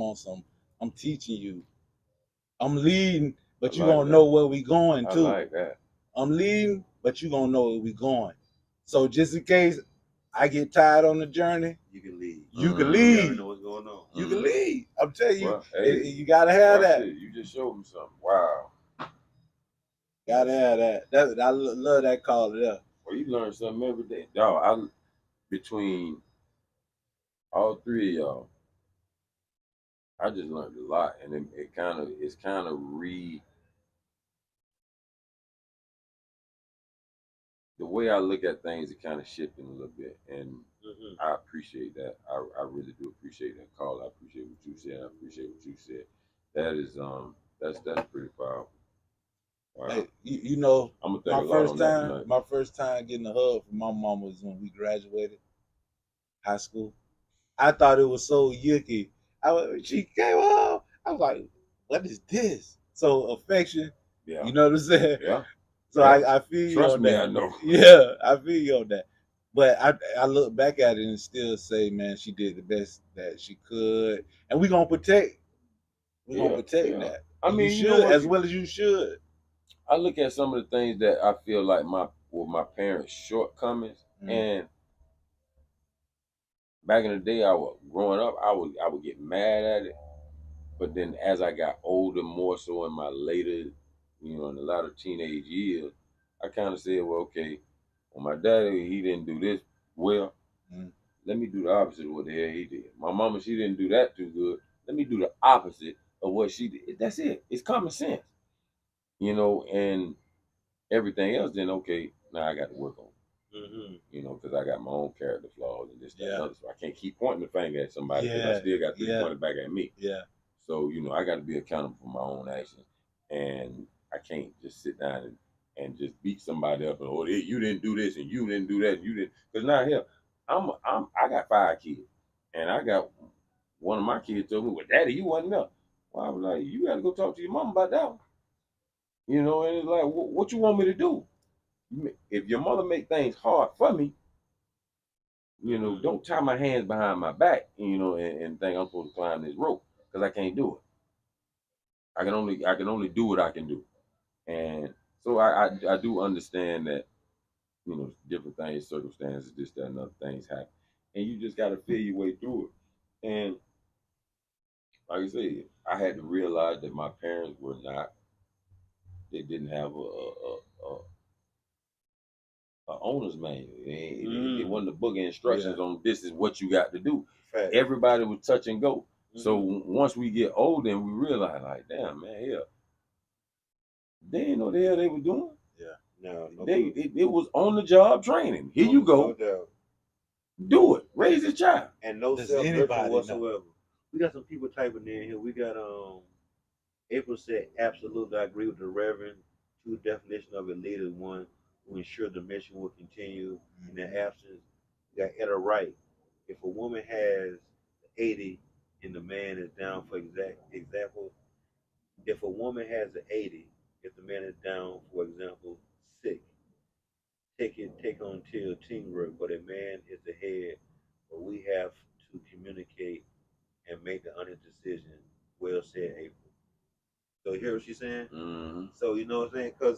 I'm teaching you, I'm leading, but you gonna know where we going too. I like that. I'm leading, but you gonna know where we going. So just in case I get tired on the journey, you can lead. You can lead. You already know what's going on. You can lead. I'm telling you, well, hey, you gotta have that. It. You just showed me something. Wow. Gotta have that. I love that call there. Well, you learn something every day. Y'all, between all three of y'all, I just learned a lot, and it's kind of the way I look at things is kind of shifting a little bit, and I appreciate that. I really do appreciate that call. I appreciate what you said. I appreciate what you said. That is that's pretty powerful. Wow. Hey, you know, I'm gonna think a lot on that tonight. my first time getting a hug from my mom was when we graduated high school. I thought it was so yucky. She came home. I was like, "What is this?" So affection. Yeah. You know what I'm saying? Yeah. So Yeah. I feel you Trust on me, that. I know. Yeah, I feel you on that. But I look back at it and still say, man, she did the best that she could, and we're gonna protect. We're gonna protect that. I And mean, you you know should what? as well as you should. I look at some of the things that I feel like my parents' shortcomings, and back in the day, growing up, I would get mad at it. But then as I got older, more so in my later, in the latter teenage years, I kind of said, well, okay, well, my daddy, he didn't do this well. Let me do the opposite of what the hell he did. My mama, she didn't do that too good. Let me do the opposite of what she did. That's it. It's common sense, and everything else, then okay, now I got to work on it. Because I got my own character flaws and this, that, and other. So I can't keep pointing the finger at somebody because I still got to point it back at me. Yeah. So, I got to be accountable for my own actions. And I can't just sit down and just beat somebody up and, oh, you didn't do this and you didn't do that and you didn't. Because now here, I got 5 kids. And I got one of my kids told me, well, Daddy, you wasn't there. Well, I was like, you got to go talk to your mom about that one. And it's like, what you want me to do? If your mother make things hard for me, don't tie my hands behind my back, and think I'm supposed to climb this rope because I can't do it. I can only do what I can do, and so I do understand that different things, circumstances, this, that, and other things happen, and you just got to feel your way through it. And like I said, I had to realize that my parents they didn't have a owner's manual. It wasn't a book of instructions on this is what you got to do. Fact. Everybody was touch and go. So once we get older and we realize, like, damn, man, yeah, they didn't know the hell they were doing. Yeah, no, it was on the job training. Here you go, no doubt. Do it, raise a child, and no self-nurturing whatsoever. We got some people typing in here. We got April said, absolutely, I agree with the Reverend. 2 definition of a leader: 1, who ensure the mission will continue in their absence. We got Etta Wright. If a woman has 80 and the man is down, for example, if a woman has an 80, if the man is down, for example, sick, take on teamwork, but a man is the head, but we have to communicate and make the honest decision. Well said, April. So you hear what she's saying? So you know what I'm saying?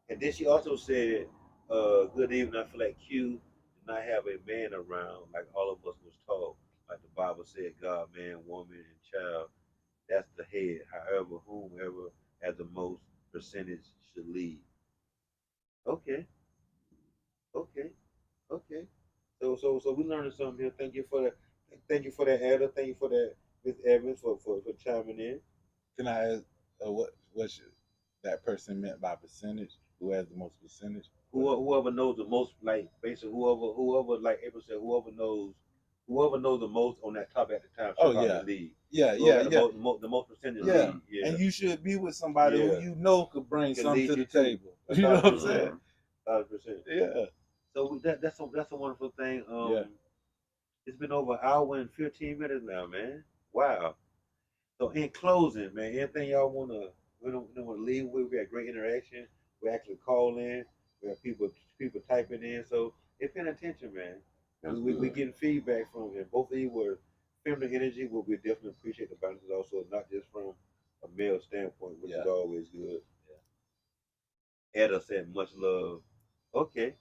And then she also said, good evening. I feel like Q did not have a man around like all of us was taught. Like the Bible said, God, man, woman, and child, that's the head. However, whomever has the most percentage should lead. Okay, okay, okay. So we learning something here. Thank you for that. Thank you for that, Ada. Thank you for that, Miss Evans, for chiming in. Can I ask what should that person meant by percentage? Who has the most percentage? Whoever knows the most, like basically whoever like April said, whoever knows the most on that topic at the time should probably lead. The most percentage lead. Yeah. And you should be with somebody who you know could bring something to the table. You know what I'm saying? 100%. Yeah. So that's a wonderful thing. It's been over an hour and 15 minutes now, man. Wow. So in closing, man, anything y'all wanna leave with? We had great interaction. We actually call in. We have people typing in. So it's paying attention, man. We getting feedback from him. Both of you were feminine energy. What we definitely appreciate the balance, also not just from a male standpoint, which is always good. Etta said much love. Okay.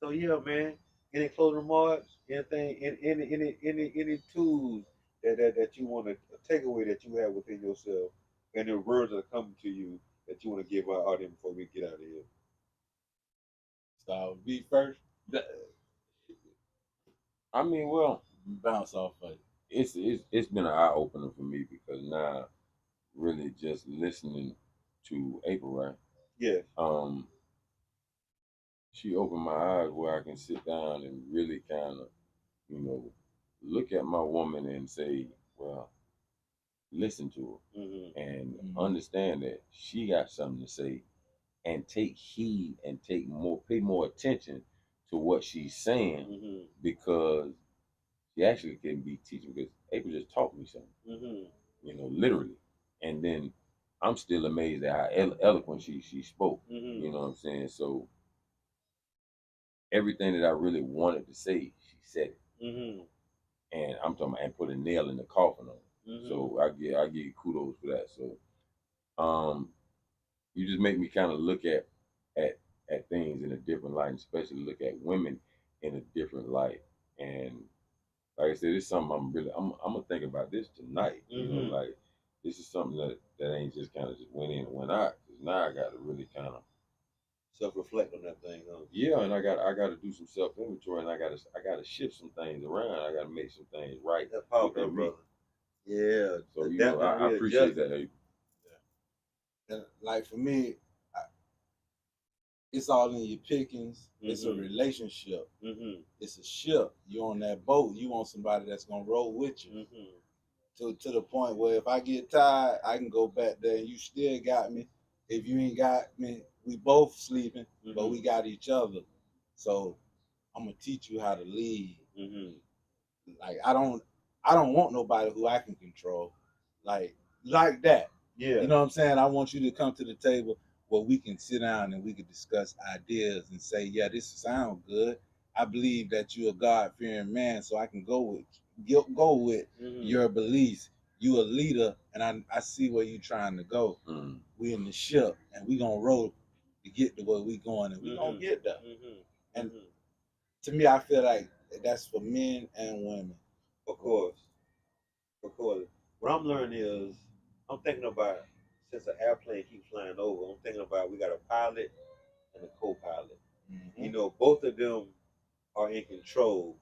So yeah, man. Any closing remarks? Anything? Any tools that you want to take away that you have within yourself, and the words that are coming to you that you want to give our audience before we get out of here? So be first. I mean, well, bounce off of it. It's been an eye opener for me because now, really just listening to April, right? Yeah. she opened my eyes where I can sit down and really kind of, you know, look at my woman and say, well, listen to her and understand that she got something to say and take heed and pay more attention to what she's saying because she actually can be teaching because April just taught me something, you know, literally. And then I'm still amazed at how eloquent she spoke, you know what I'm saying? So everything that I really wanted to say, she said it. And I'm talking about, and put a nail in the coffin on it. So I give you kudos for that. So you just make me kind of look at at things in a different light, and especially look at women in a different light. And like I said, it's something I'm gonna think about this tonight. You know, like this is something that ain't just kind of just went in and went out. Cause now I got to really kind of self-reflect on that thing, huh? Yeah, and I got to do some self-inventory, and I got to shift some things around. I got to make some things right. That's powerful, brother. Yeah. So you know, I appreciate that. Yeah. And like for me, it's all in your pickings. It's a relationship. It's a ship. You're on that boat. You want somebody that's gonna roll with you. To the point where if I get tired, I can go back there and you still got me. If you ain't got me, we both sleeping, but we got each other. So I'm gonna teach you how to lead. Like I don't want nobody who I can control. Like that. Yeah. You know what I'm saying? I want you to come to the table where we can sit down and we can discuss ideas and say, yeah, this sounds good. I believe that you're a God-fearing man, so I can go with your beliefs. You a leader, and I see where you're trying to go. We in the ship, and we gonna roll to get to where we going, and we gonna get there. And to me, I feel like that's for men and women. Of course. What I'm learning is, I'm thinking about, since an airplane keeps flying over, I'm thinking about we got a pilot and a co-pilot. You know, both of them are in control,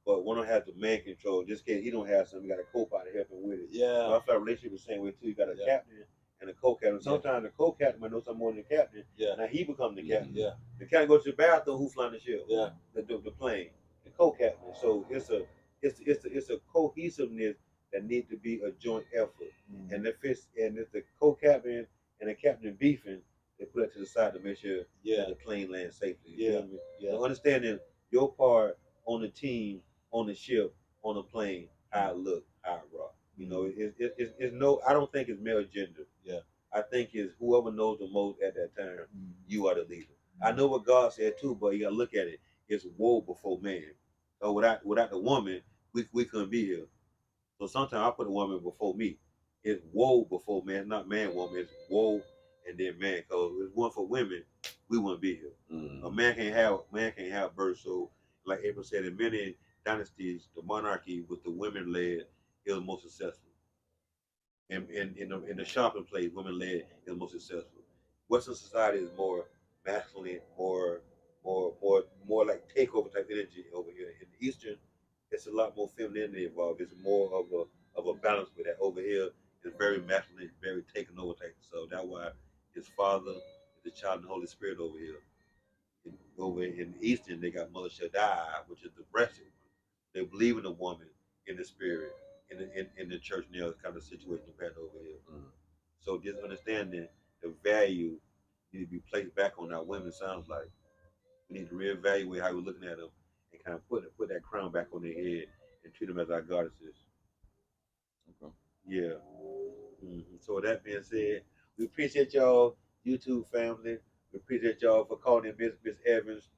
but one of them has the man control. Just in case he don't have something, you got a co-pilot helping with it. Yeah. So I feel like relationship is the same way too. You got a captain and a co-captain. Sometimes the co-captain might know something more than the captain. Yeah. Now he become the captain. Yeah. The captain goes to the bathroom. Who's flying the ship? Yeah. The plane. The co-captain. So it's a cohesiveness that needs to be a joint effort. And if the co-captain and the captain beefing, they put it to the side to make sure the plane lands safely. You feel me? So understanding your part on the team, on the ship, on the plane, how it look, how it rock. You know, it's no. I don't think it's male gender. Yeah. I think it's whoever knows the most at that time. You are the leader. I know what God said too, but you gotta look at it. It's woe before man. So without the woman, we couldn't be here. So sometimes I put a woman before me. It's woe before man, not man, woman. It's woe and then man. Cause if it wasn't for women, we wouldn't be here. A man can't have birth. So like April said, in many dynasties, the monarchy with the women led, it was most successful. In the shopping place, women led is most successful. Western society is more masculine, more like takeover type energy over here. In the Eastern, it's a lot more femininity involved. It's more of a balance with that. Over here, it's very masculine, very taken over type. So that's why his father is the child and the Holy Spirit over here. Over in the Eastern, they got Mother Shaddai, which is the breasted one. They believe in the woman in the spirit in the church now kind of situation compared to over here. So just understanding the value need to be placed back on our women. Sounds like we need to reevaluate how we're looking at them and kind of put that crown back on their head and treat them as our goddesses. Okay. Yeah. So with that being said, we appreciate y'all, YouTube family. We appreciate y'all for calling in Miss Evans.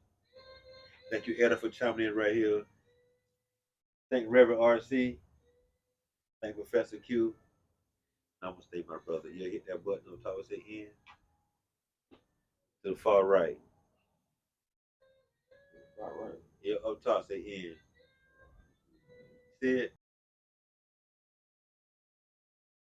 Thank you, Etta, for chiming in right here. Thank Reverend RC. Thank Professor Q. I'm gonna stay my brother. Yeah, hit that button on top. Say in to the far right. All right. Yeah, up top say in. See it?